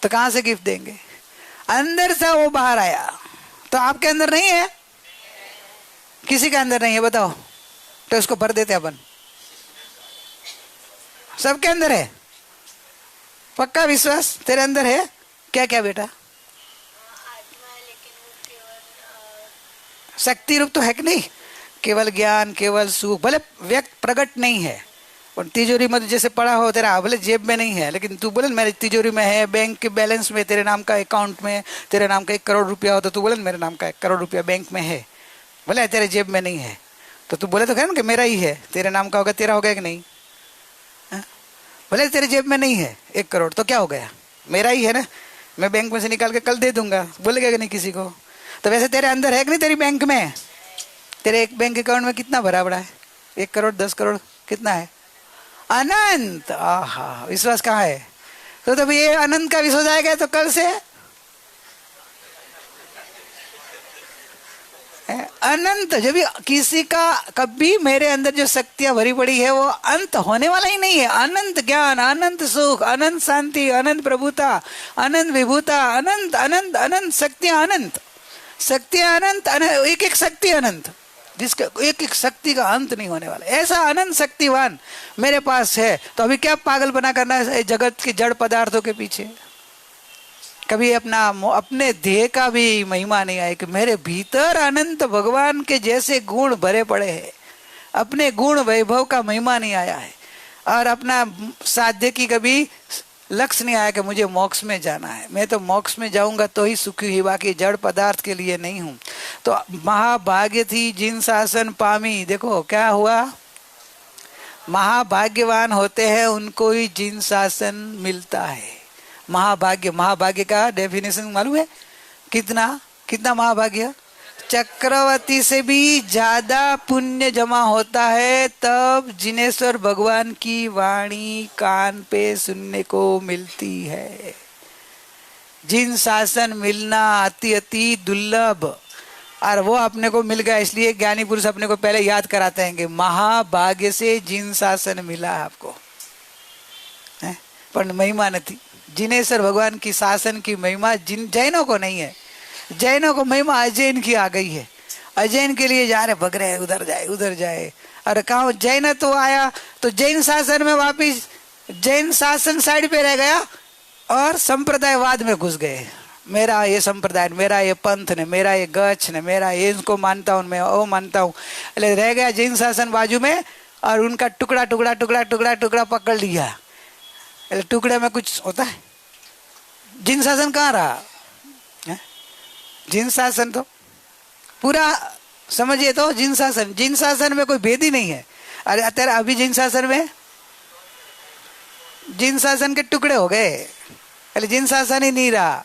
तो कहाँ से गिफ्ट देंगे? अंदर से वो बाहर आया। तो आपके अंदर नहीं है? किसी के अंदर नहीं है बताओ, तो उसको भर देते अपन। सबके अंदर है। पक्का विश्वास तेरे अंदर है? क्या क्या बेटा? शक्ति रूप तो है कि नहीं? केवल ज्ञान, केवल सुख, भले व्यक्त प्रकट नहीं है, और तिजोरी में जैसे पड़ा हो तेरा, भले जेब में नहीं है, लेकिन तू बोले मेरे तिजोरी में है, बैंक के बैलेंस में, तेरे नाम का अकाउंट में तेरे नाम का 1 करोड़ रुपया हो, तो तू बोले मेरे नाम का 1 करोड़ रुपया बैंक में है, भले तेरे जेब में नहीं है, तो तू बोले तो कह ना कि मेरा ही है, तेरे नाम का होगा, तेरा हो गया कि नहीं? भले तेरे जेब में नहीं है 1 करोड़, तो क्या हो गया? मेरा ही है ना, मैं बैंक में से निकाल के कल दे दूंगा, बोलेगा कि नहीं किसी को? तो वैसे तेरे अंदर है कि नहीं? तेरी बैंक में, तेरे एक बैंक अकाउंट में कितना भरा पड़ा है? 1 करोड़, 10 करोड़, कितना है? अनंत। आहा, विश्वास कहाँ है? तो तब ये अनंत का विश्वास आएगा तो कल से अनंत, जब भी किसी का कभी मेरे अंदर जो शक्तियां भरी पड़ी है वो अंत होने वाला ही नहीं है। अनंत ज्ञान, अनंत सुख, अनंत शांति, अनंत प्रभुता, अनंत विभूता, अनंत अनंत अनंत शक्तियां, अनंत शक्तियां, अनंत, एक एक शक्ति अनंत, जिसका एक एक शक्ति का अंत नहीं होने वाला। ऐसा अनंत शक्तिवान मेरे पास है, तो अभी क्या पागल बना करना है जगत के जड़ पदार्थों के पीछे? कभी अपने देह का भी महिमा नहीं आए कि मेरे भीतर अनंत भगवान के जैसे गुण भरे पड़े हैं, अपने गुण वैभव का महिमा नहीं आया है, और अपना साध्य की कभी लक्ष्य नहीं आया कि मुझे मोक्ष में जाना है, मैं तो मोक्ष में जाऊंगा तो ही सुखी हुई, बाकी जड़ पदार्थ के लिए नहीं हूं। तो महाभाग्य थी जिन शासन पामी, देखो क्या हुआ, महाभाग्यवान होते हैं उनको ही जिन शासन मिलता है। महाभाग्य, महाभाग्य का डेफिनेशन मालूम है? कितना कितना महाभाग्य? चक्रवर्ती से भी ज्यादा पुण्य जमा होता है तब जिनेश्वर भगवान की वाणी कान पे सुनने को मिलती है। जिन शासन मिलना अति अति दुर्लभ, और वो अपने को मिल गया, इसलिए ज्ञानी पुरुष अपने को पहले याद कराते हैं कि महाभाग्य से जिन शासन मिला आपको, पर महिमा नहीं। जिनेश्वर भगवान की शासन की महिमा जिन जैनों को नहीं है। जैनों को महिमा अजैन की आ गई है, अजैन के लिए जा रहे, भग रहे, उधर जाए उधर जाए। अरे कहा जैन तो आया तो जैन शासन में वापिस, जैन शासन साइड पे रह गया और संप्रदायवाद में घुस गए। मेरा ये संप्रदाय, मेरा ये पंथ ने, मेरा ये गच्छ ने, मेरा ये इनको मानता हूँ, मैं वो मानता हूँ, रह गया जैन शासन बाजू में, और उनका टुकड़ा टुकड़ा टुकड़ा टुकड़ा टुकड़ा पकड़ लिया। टुकड़े में कुछ होता है? जिन शासन कहाँ रहा? जिन शासन तो पूरा समझिए, तो जिन शासन में कोई भेद ही नहीं है। अरे तेरा अभी जिन शासन में, जिन शासन के टुकड़े हो गए, अरे जिन शासन ही नहीं रहा।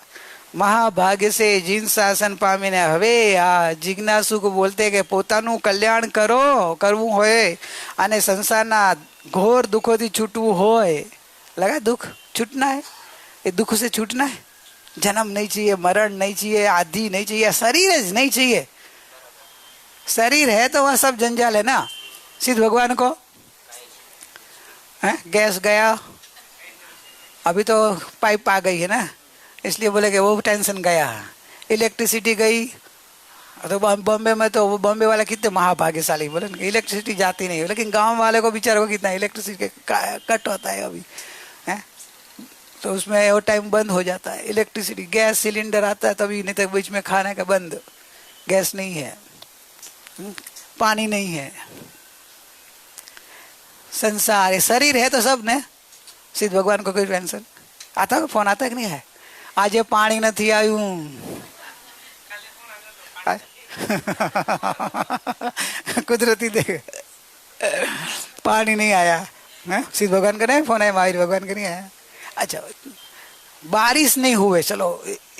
महाभाग्य से जिन शासन पामीने हवे आ जिज्ञासु को बोलते કે પોતાનું કલ્યાણ કરો કરવું હોય અને સંસારના घोर दुखोથી છૂટવું હોય, लगा दुख छूटना है, ये दुख से छूटना है। जन्म नहीं चाहिए, मरण नहीं चाहिए, आदि नहीं चाहिए, शरीर नहीं चाहिए। शरीर है तो वह सब जंजाल है ना। सिद्ध भगवान को गैस गया, अभी तो पाइप आ गई है ना, इसलिए बोले कि वो टेंशन गया। इलेक्ट्रिसिटी गई तो बॉम्बे में तो वो बॉम्बे वाले कितने महाभाग्यशाली, बोले इलेक्ट्रिसिटी जाती नहीं है, लेकिन गांव वाले को बेचारे को कितना इलेक्ट्रिसिटी कट होता है अभी है, तो उसमें वो टाइम बंद हो जाता है। इलेक्ट्रिसिटी, गैस सिलेंडर आता है तभी, नहीं तो बीच में खाने का बंद, गैस नहीं है, पानी नहीं है। संसार है, शरीर है तो सब ने। सिद्ध भगवान को कोई टेंशन आता है, फोन आता है कि नहीं है, आज ये पानी नहीं आयु कुदरती देख पानी नहीं आया है? सिद्ध भगवान का नहीं फोन है, महावीर भगवान का नहीं आया। अच्छा, बारिश नहीं हुए, चलो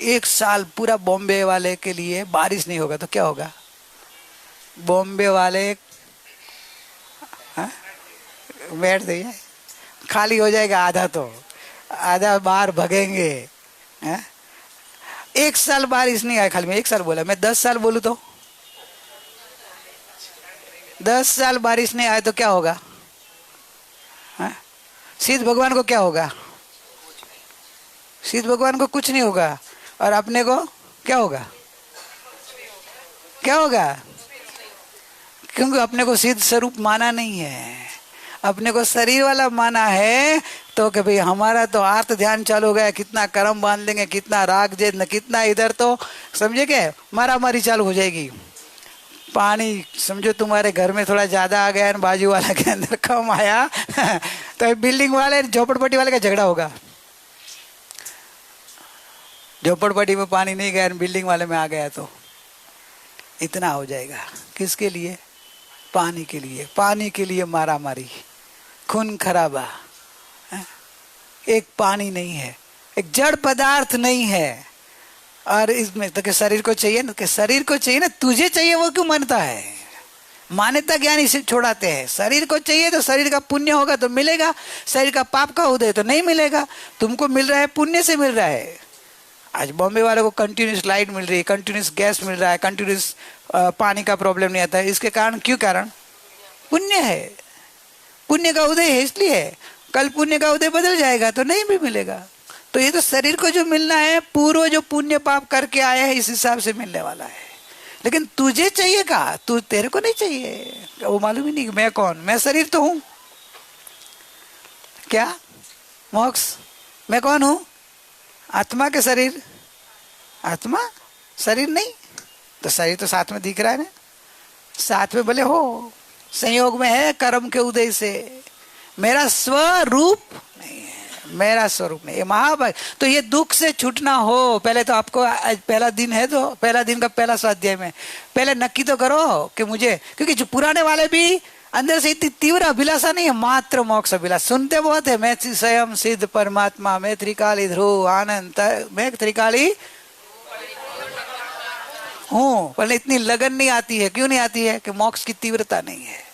1 साल पूरा बॉम्बे वाले के लिए बारिश नहीं होगा तो क्या होगा? बॉम्बे वाले बैठ जाइए, खाली हो जाएगा आधा, तो आधा बाहर भगेंगे। 1 साल बारिश नहीं आया, खाली मैं 1 साल बोला, मैं 10 साल बोलूं तो 10 साल बारिश नहीं आए तो क्या होगा? सिद्ध भगवान को क्या होगा? सिद्ध भगवान को कुछ नहीं होगा, और अपने को क्या होगा? क्या होगा? क्योंकि अपने को सिद्ध स्वरूप माना नहीं है, अपने को शरीर वाला माना है। तो कि भाई हमारा तो आर्त ध्यान चालू हो गया, कितना कर्म बांध लेंगे, कितना राग जेद न कितना इधर, तो समझे क्या मारा मारी चालू हो जाएगी। पानी समझो तुम्हारे घर में थोड़ा ज्यादा आ गया, बाजू वाला के अंदर कम आया तो बिल्डिंग वाले झोपड़पट्टी वाले का झगड़ा होगा। झोपड़पट्टी में पानी नहीं गया, बिल्डिंग वाले में आ गया, तो इतना हो जाएगा। किसके लिए? पानी के लिए। पानी के लिए मारा मारी, खून खराबा। एक पानी नहीं है, एक जड़ पदार्थ नहीं है, और इसमें तो शरीर को चाहिए ना, कि शरीर को चाहिए ना, तुझे चाहिए वो क्यों मानता है? मान्यता ज्ञान इसे छोड़ाते हैं। शरीर को चाहिए तो शरीर का पुण्य होगा तो मिलेगा, शरीर का पाप का उदय तो नहीं मिलेगा। तुमको मिल रहा है पुण्य से मिल रहा है। आज बॉम्बे वालों को कंटिन्यूस लाइट मिल रही है, कंटिन्यूस गैस मिल रहा है, कंटिन्यूस पानी का प्रॉब्लम नहीं आता है। इसके कारण क्यों? कारण पुण्य है, पुण्य का उदय है, इसलिए। कल पुण्य का उदय बदल जाएगा तो नहीं भी मिलेगा। तो ये तो शरीर को जो मिलना है, पूर्व जो पुण्य पाप करके आया है, इस हिसाब से मिलने वाला है। लेकिन तुझे चाहिए का? तू, तेरे को नहीं चाहिए, वो मालूम ही नहीं मैं कौन, मैं शरीर तो हूं। क्या मोक्ष? मैं कौन हूं? आत्मा के शरीर? आत्मा शरीर नहीं, तो शरीर तो साथ में दिख रहा है ना, साथ में भले हो, संयोग में है कर्म के उदय से। मेरा स्वरूप नहीं है, मेरा स्वरूप नहीं। ये महाभाग। तो ये दुख से छूटना हो, पहले तो आपको, आज पहला दिन है तो पहला दिन का पहला स्वाध्याय में पहले नक्की तो करो कि मुझे, क्योंकि जो पुराने वाले भी अंदर से इतनी तीव्र अभिलाषा नहीं है, मात्र मोक्ष अभिलाषा। सुनते बहुत है, मैं स्वयं सिद्ध परमात्मा, मैं त्रिकाली ध्रुव आनंद, मैं त्रिकाली हूं, पर इतनी लगन नहीं आती है। क्यों नहीं आती है? कि मोक्ष की तीव्रता नहीं है।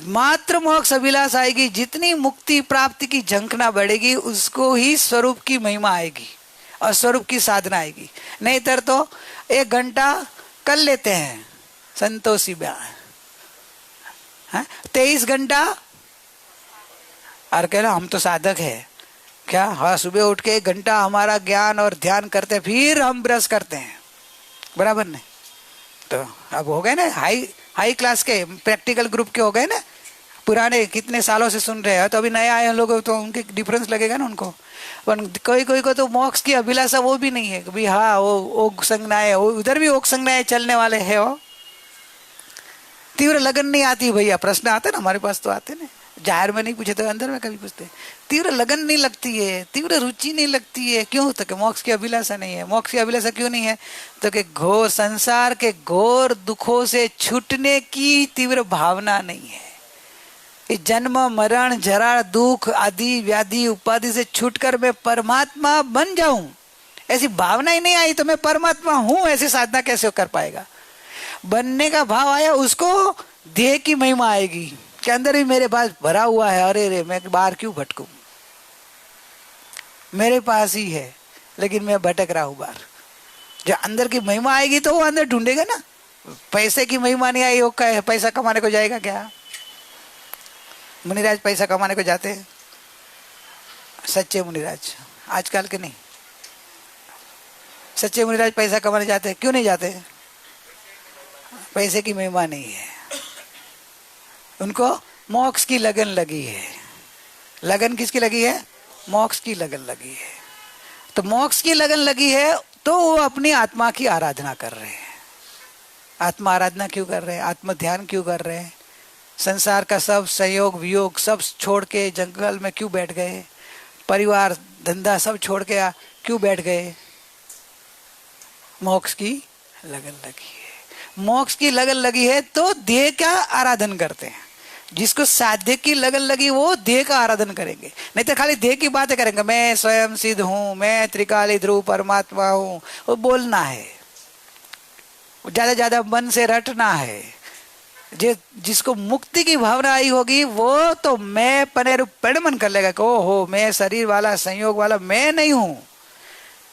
मात्र मोक्ष अभिलाष आएगी, जितनी मुक्ति प्राप्ति की झंखना बढ़ेगी, उसको ही स्वरूप की महिमा आएगी और स्वरूप की साधना आएगी। नहीं तर तो 1 घंटा कर लेते हैं संतोषी बयान, 23 घंटा, और कह रहा हम तो साधक है क्या? हाँ, सुबह उठ के 1 घंटा हमारा ज्ञान और ध्यान करते, फिर हम ब्रश करते हैं, बराबर नहीं? तो अब हो गए ना हाई क्लास के प्रैक्टिकल ग्रुप के हो गए ना, पुराने कितने सालों से सुन रहे हैं, तो अभी नए आए लोग तो उनके डिफरेंस लगेगा ना उनको। पर कोई कोई को तो मोक्ष की अभिलाषा वो भी नहीं है कि भाई हाँ वो ओग संज्ञाएं, उधर भी ओग संज्ञाएं चलने वाले है, वो तीव्र लगन नहीं आती। भैया प्रश्न आते ना हमारे पास, तो आते ना, जाहिर में नहीं पूछे तो अंदर में कभी पूछते। तीव्र लगन नहीं लगती है, तीव्र रुचि नहीं लगती है, क्यों? तो कि मोक्ष की अभिलाषा नहीं है। मोक्ष की अभिलाषा क्यों नहीं है? तो कि घोर संसार के घोर दुखों से छूटने की तीव्र भावना नहीं है। इस जन्म मरण जरा दुख आदि व्याधि उपाधि से छूटकर मैं परमात्मा बन जाऊं, ऐसी भावना ही नहीं आई तो मैं परमात्मा हूं ऐसी साधना कैसे कर पाएगा? बनने का भाव आया, उसको देह की महिमा आएगी। कि अंदर भी मेरे पास भरा हुआ है, अरे रे मैं बाहर क्यों भटकूं, मेरे पास ही है लेकिन मैं भटक रहा हूं बाहर। जो अंदर की महिमा आएगी तो वो अंदर ढूंढेगा ना। पैसे की महिमा नहीं आई, वो पैसा कमाने को जाएगा क्या? मुनिराज पैसा कमाने को जाते हैं, सच्चे मुनिराज, आजकल के नहीं। सच्चे मुनिराज पैसा कमाने जाते हैं, क्यों नहीं जाते? पैसे की महिमा नहीं है उनको, मोक्ष की लगन लगी है। लगन किसकी लगी है? मोक्ष की लगन लगी है। तो मोक्ष की लगन लगी है तो वो अपनी आत्मा की आराधना कर रहे हैं। आत्मा आराधना क्यों कर रहे हैं? आत्म ध्यान क्यों कर रहे हैं? संसार का सब संयोग वियोग सब छोड़ के जंगल में क्यों बैठ गए? परिवार धंधा सब छोड़ के क्यों बैठ गए? मोक्ष की लगन लगी है। मोक्ष की लगन लगी है तो देह का आराधन करते हैं। जिसको साध्य की लगन लगी वो देह का आराधन करेंगे, नहीं तो खाली देह की बातें करेंगे। मैं स्वयं सिद्ध हूं, मैं त्रिकाली ध्रुव परमात्मा हूं, वो बोलना है, ज्यादा ज्यादा मन से रटना है। जिसको मुक्ति की भावना आई होगी वो तो मैं पनेर मन कर लेगा कि ओहो मैं शरीर वाला संयोग वाला मैं नहीं हूं।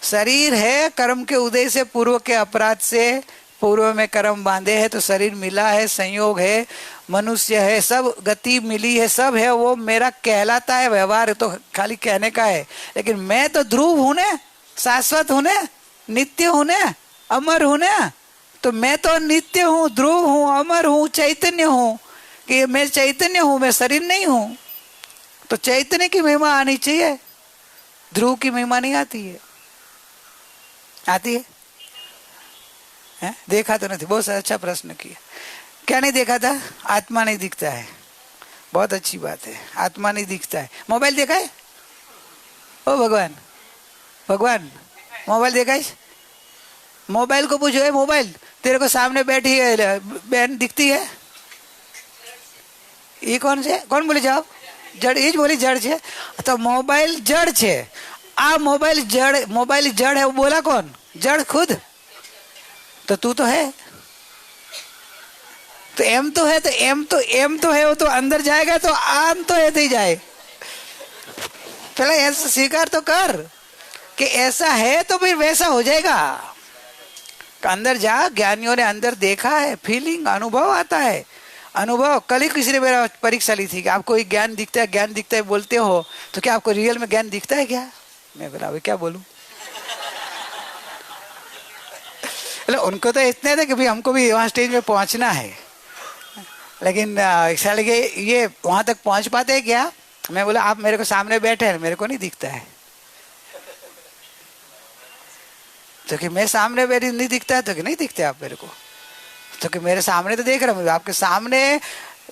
शरीर है कर्म के उदय से पूर्व के अपराध से पूर्व में कर्म बांधे है तो शरीर मिला है, संयोग है, मनुष्य है, सब गति मिली है, सब है, वो मेरा कहलाता है। व्यवहार तो खाली कहने का है, लेकिन मैं तो ध्रुव हूं ने, शाश्वत हूं ने, नित्य हूं ने, अमर हूं ने। तो मैं तो नित्य हूं, ध्रुव हूं, अमर हूं, चैतन्य हूं, कि मैं चैतन्य हूं, मैं शरीर नहीं हूं। तो चैतन्य की महिमा आनी चाहिए, ध्रुव की महिमा नहीं आती है। आती है? देखा तो नहीं। बहुत अच्छा प्रश्न किया। क्या नहीं देखा था? आत्मा नहीं दिखता है। बहुत अच्छी बात है, आत्मा नहीं दिखता है। मोबाइल देखा है? ओ भगवान, भगवान मोबाइल देखा है? मोबाइल को पूछो, मोबाइल तेरे को सामने बैठी है बहन दिखती है? ये कौन से? कौन बोले जवाब? जड़। ये बोली जड़ छे तो मोबाइल जड़ छे। आ मोबाइल जड़ है, वो बोला कौन? जड़ खुद। तो तू तो है, तो एम तो है, तो एम तो है, वो तो अंदर जाएगा तो आम तो ऐसे ही जाए। पहले ऐसा स्वीकार तो कर कि ऐसा है तो फिर वैसा हो जाएगा। अंदर जा, ज्ञानियों ने अंदर देखा है, फीलिंग अनुभव आता है। अनुभव कल ही किसी ने मेरा परीक्षा ली थी कि आपको एक ज्ञान दिखता है, ज्ञान दिखता है बोलते हो, तो क्या आपको रियल में ज्ञान दिखता है क्या? मैं बोला अभी क्या बोलूं। उनको तो इतने थे कि भाई हमको भी वहां स्टेज में पहुंचना है, लेकिन साल के ये वहां तक पहुंच पाते हैं क्या? मैं बोला आप मेरे को सामने बैठे हैं, मेरे को नहीं दिखता है। तो कि मैं सामने बैठी नहीं दिखता है, तो कि नहीं दिखते आप मेरे को, तो कि मेरे सामने तो देख रहा हूँ, आपके सामने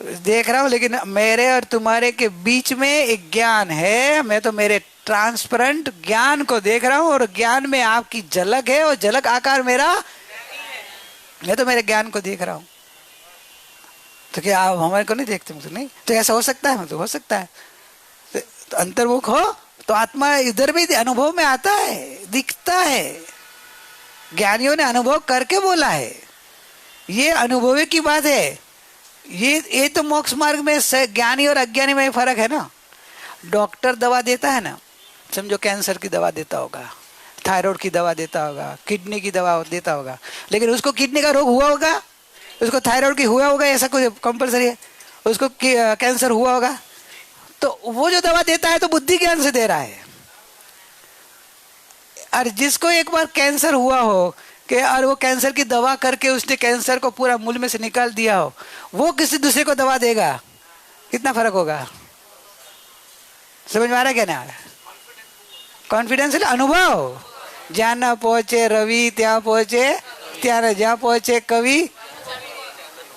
देख रहा हूँ, लेकिन मेरे और तुम्हारे के बीच में एक ज्ञान है। मैं तो मेरे ट्रांसपेरेंट ज्ञान को देख रहा हूँ और ज्ञान में आपकी झलक है और झलक आकार मेरा, मैं तो मेरे ज्ञान को देख रहा हूँ। तो क्या आप हमारे को नहीं देखते? मुझे नहीं। तो ऐसा हो सकता है? मतलब हो सकता है। तो अंतर्मुख हो तो आत्मा इधर भी अनुभव में आता है, दिखता है। ज्ञानियों ने अनुभव करके बोला है, ये अनुभव की बात है। ये तो मोक्ष मार्ग में ज्ञानी और अज्ञानी में फर्क है ना। डॉक्टर दवा देता है ना, समझो कैंसर की दवा देता होगा, थायराइड की दवा देता होगा, किडनी की दवा देता होगा, लेकिन उसको किडनी का रोग हुआ होगा, उसको थायराइड की हुआ होगा, ऐसा कुछ कंपलसरी है? उसको कैंसर हुआ होगा, तो वो जो दवा देता है तो बुद्धि ज्ञान से दे रहा है। और जिसको एक बार कैंसर हुआ हो कि और वो कैंसर की दवा करके उसने कैंसर को पूरा मूल में से निकाल दिया हो, वो किसी दूसरे को दवा देगा, कितना फर्क होगा? समझ में आ रहा है क्या ना? कॉन्फिडेंस अनुभव। ज्યાં ના પહોંચે રવિ ત્યાં પહોંચે ત્યારે જ્યાં पहुंचे कवि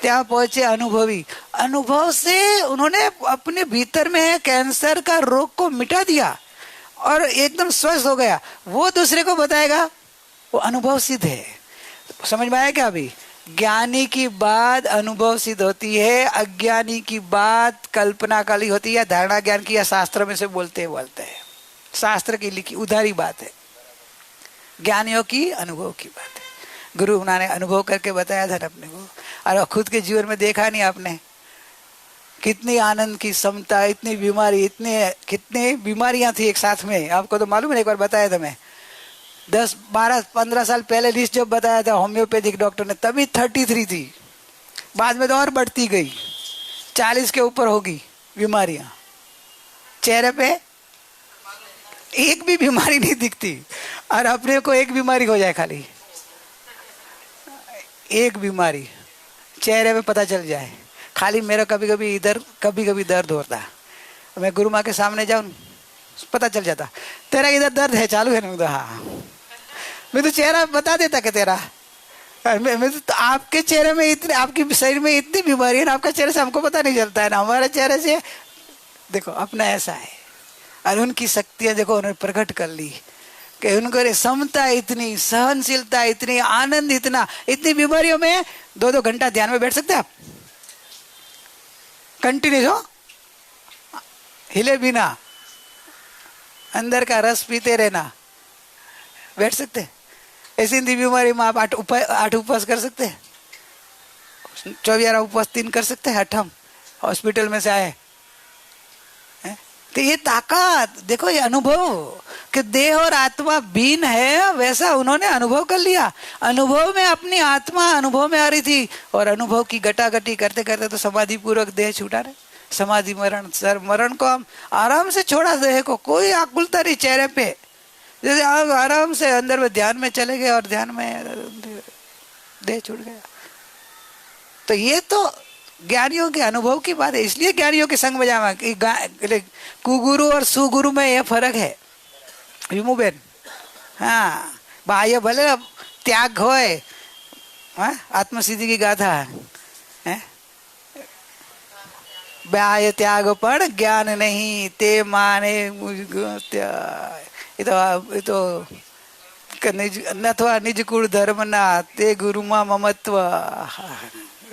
ત્યાં पहुंचे अनुभवी। अनुभव से उन्होंने अपने भीतर में कैंसर का रोग को मिटा दिया और एकदम स्वस्थ हो गया। वो दूसरे को बताएगा, वो अनुभव सिद्ध है। समझ में आया क्या? अभी ज्ञानी की बात अनुभव सिद्ध होती है, अज्ञानी की बात कल्पना काली होती है, धारणा ज्ञान की या शास्त्र में से बोलते हैं। शास्त्र की लिखी उधारी बात है, ज्ञानियों की अनुभव की बात है। गुरु उन्होंने अनुभव करके बताया था अपने को, और खुद के जीवन में देखा नहीं आपने कितनी आनंद की समता, इतनी बीमारी, इतने कितने बीमारियां थी एक साथ में। आपको तो मालूम है, एक बार बताया था मैं, 10-12-15 साल पहले लिस्ट जब बताया था होम्योपैथिक डॉक्टर ने, तभी 33 थी, बाद में तो और बढ़ती गई, 40 के ऊपर होगी बीमारियां। चेहरे पे एक भी बीमारी नहीं दिखती, और अपने को एक बीमारी हो जाए, खाली एक बीमारी चेहरे में पता चल जाए। खाली मेरा कभी कभी इधर कभी कभी दर्द होता है, मैं गुरु माँ के सामने जाऊं पता चल जाता, तेरा इधर दर्द है, चालू है ना? हाँ, मैं तो चेहरा बता देता कि तेरा, मैं तो आपके चेहरे में इतने, आपके शरीर में इतनी बीमारी है ना, आपका चेहरे से हमको पता नहीं चलता है ना, हमारे चेहरे से देखो अपना ऐसा है। और उनकी शक्तियां देखो उन्होंने प्रकट कर ली कि उनको समता इतनी, सहनशीलता इतनी, आनंद इतना, इतनी बीमारियों में 2-2 घंटा ध्यान में बैठ सकते हैं आप कंटिन्यू, हो हिले बिना, अंदर का रस पीते रहना, बैठ सकते। ऐसी बीमारी में आप 8 उपवास कर सकते हैं, 24 उपवास 3 कर सकते हैं, 8 हॉस्पिटल में से आए। तो ये ताकत देखो, ये अनुभव कि देह और आत्मा भिन्न है, वैसा उन्होंने अनुभव कर लिया। अनुभव में अपनी आत्मा अनुभव में आ रही थी, और अनुभव की गटागटी करते करते तो समाधि पूर्वक देह छूटा रहे। समाधि मरण, सर मरण को हम आराम से छोड़ा, देह को कोई आकुलता नहीं चेहरे पे, जैसे आप आराम से अंदर में ध्यान में चले गए और ध्यान में देह छूट गया। तो ये तो ज्ञानियों के अनुभव की बात है, इसलिए ज्ञानियों के संग में जावा कि कुगुरु और सुगुरु में यह फर्क है विमुबेन। हाँ, बाह्य भले त्याग होए, आत्मसिद्धि की गाथा है, बाह्य त्याग पर ज्ञान नहीं ते माने ये तो अथवा निज कुल धर्म ना ते गुरु मा ममत्व,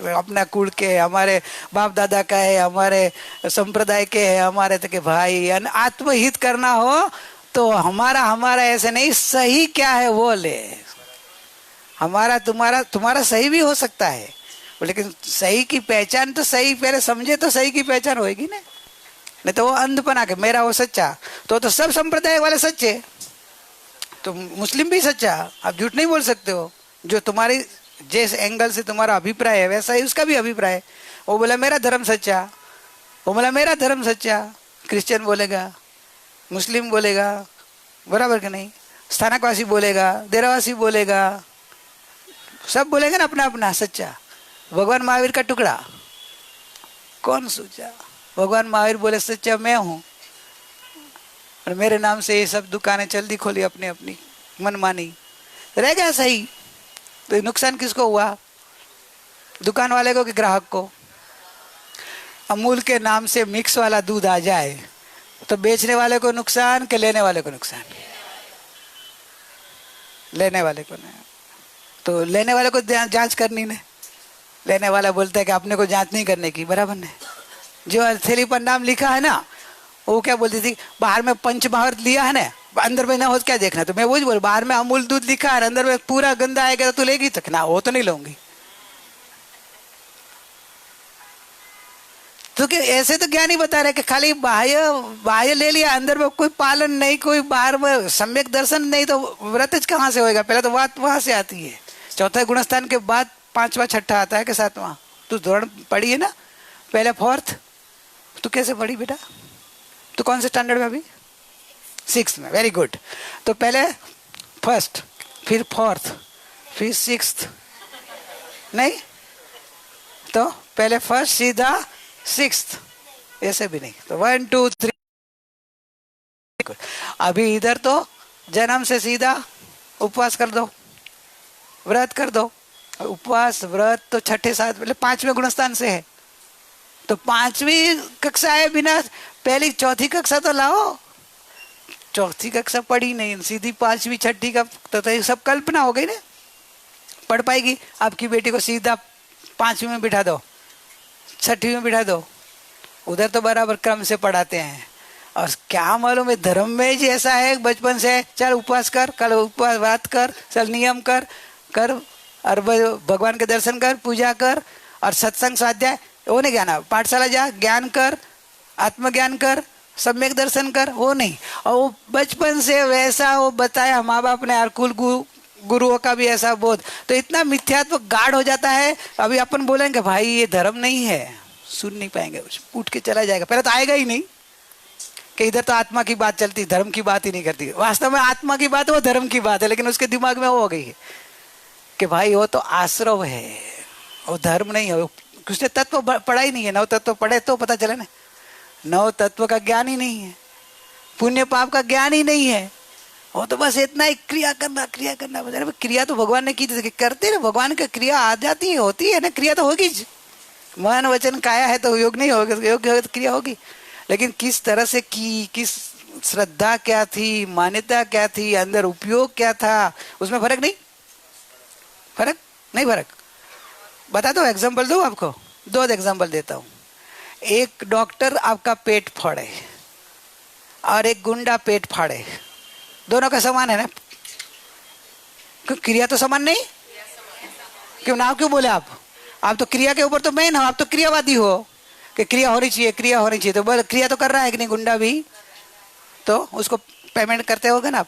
अपना कुल के, हमारे बाप दादा का है, हमारे संप्रदाय के है, हमारे तो के भाई, आत्महित करना हो तो हमारा ऐसे नहीं, सही क्या है वो ले, हमारा तुम्हारा सही भी हो सकता है, लेकिन सही की पहचान तो सही पहले समझे तो सही की पहचान होगी ना, नहीं तो वो अंधपना के मेरा वो सच्चा, तो सब संप्रदाय वाले सच्चे, तो मुस्लिम भी सच्चा, आप झूठ नहीं बोल सकते हो। जो तुम्हारी जिस एंगल से तुम्हारा अभिप्राय है वैसा ही उसका भी अभिप्राय है। वो बोला मेरा धर्म सच्चा, वो बोला मेरा धर्म सच्चा, क्रिश्चियन बोलेगा, मुस्लिम बोलेगा, बराबर कि नहीं, स्थानकवासी बोलेगा, देरावासी बोलेगा, सब बोलेगा ना अपना अपना सच्चा। भगवान महावीर का टुकड़ा कौन सोचा? भगवान महावीर बोले सच्चा मैं हूं, और मेरे नाम से ये सब दुकानें जल्दी खोली अपनी अपनी मनमानी, रह गया सही। तो नुकसान किसको हुआ? दुकान वाले को कि ग्राहक को? अमूल के नाम से मिक्स वाला दूध आ जाए तो बेचने वाले को नुकसान कि लेने वाले को नुकसान? लेने वाले को नहीं। तो लेने वाले को जांच करनी नहीं, लेने वाला बोलता है कि अपने को जांच नहीं करने की, बराबर नहीं। जो थैली पर नाम लिखा है ना, वो क्या बोलती थी, बाहर में पंचमहावर लिया है ना, अंदर में ना हो क्या देखना, तो मैं वही बोल, बाहर में अमूल दूध लिखा है, अंदर में पूरा गंदा आएगा तो तू लेगी तक ना, वो तो नहीं लूंगी। तो क्या ऐसे तो ज्ञानी बता रहे कि खाली बाह्य ले लिया, अंदर में कोई पालन नहीं, कोई बाहर में सम्यक दर्शन नहीं, तो व्रत कहाँ से होएगा? पहले तो बात वहां से आती है। चौथा गुणस्थान के बाद 5वां 6ठा आता है कि 7वां? तू धोरण पढ़ी है ना, पहले 4th, तू कैसे पढ़ी बेटा? तो कौन से स्टैंडर्ड में अभी? 6th में, वेरी गुड। तो पहले 1st, फिर 4th, फिर 6th, नहीं तो पहले 1st सीधा 6th, ऐसे भी नहीं, तो 1 2 3। अभी इधर तो जन्म से सीधा उपवास कर दो, व्रत कर दो। उपवास व्रत तो 6ठे 7 पहले 5वें गुणस्थान से है, तो 5वीं कक्षा है, बिना पहली 4थी कक्षा तो लाओ। 4थी कक्षा पढ़ी नहीं, सीधी 5वीं 6ठी का तो ये सब कल्पना हो गई ना, पढ़ पाएगी? आपकी बेटी को सीधा 5वीं में बिठा दो, 6ठी में बिठा दो, उधर तो बराबर क्रम से पढ़ाते हैं। और क्या मालूम है, धर्म में जी ऐसा है बचपन से, चल उपवास कर, कल उपवास व्रत कर, चल नियम कर और भगवान के दर्शन कर, पूजा कर और सत्संग स्वाध्याय, वो नहीं ज्ञान। पाठशाला जा, ज्ञान कर, आत्मज्ञान कर, सम्यक दर्शन कर, वो नहीं। और वो बचपन से वैसा वो बताया माँ बाप ने, कुल गुरुओं का भी ऐसा बोध, तो इतना मिथ्यात्व गाढ़ हो जाता है। अभी अपन बोलेंगे भाई ये धर्म नहीं है, सुन नहीं पाएंगे, उठ के चला जाएगा। पहले तो आएगा ही नहीं कि इधर तो आत्मा की बात चलती, धर्म की बात ही नहीं करती। वास्तव में आत्मा की बात है, वो धर्म की बात है, लेकिन उसके दिमाग में वो हो गई है कि भाई वो तो आश्रव है, वो धर्म नहीं है। उसने तत्व पढ़ा ही नहीं है। नव तत्व पढ़े तो पता चले ना, नव तत्व का ज्ञान ही नहीं है, पुण्य पाप का ज्ञान ही नहीं है। वो तो बस इतना ही क्रिया करना, क्रिया करना। अरे क्रिया तो भगवान ने की थी, करते ना भगवान की क्रिया आ जाती है, होती है ना, क्रिया तो होगी। मन वचन काया है तो योग नहीं होगा, योग होगा तो क्रिया होगी। लेकिन किस तरह से की, किस श्रद्धा क्या थी, मान्यता क्या थी, अंदर उपयोग क्या था, उसमें फर्क नहीं, फर्क नहीं, फर्क बता दो। एग्जाम्पल दो आपको, दो एग्जाम्पल देता हूँ। एक डॉक्टर आपका पेट फाड़े और एक गुंडा पेट फाड़े, दोनों का समान है ना? क्रिया तो समान नहीं। क्यों नाम क्यों बोले आप तो क्रिया के ऊपर तो मेन हो, आप तो क्रियावादी हो कि क्रिया होनी चाहिए, क्रिया होनी चाहिए। तो बोले क्रिया तो कर रहा है कि नहीं गुंडा भी, तो उसको पेमेंट करते होगे ना आप।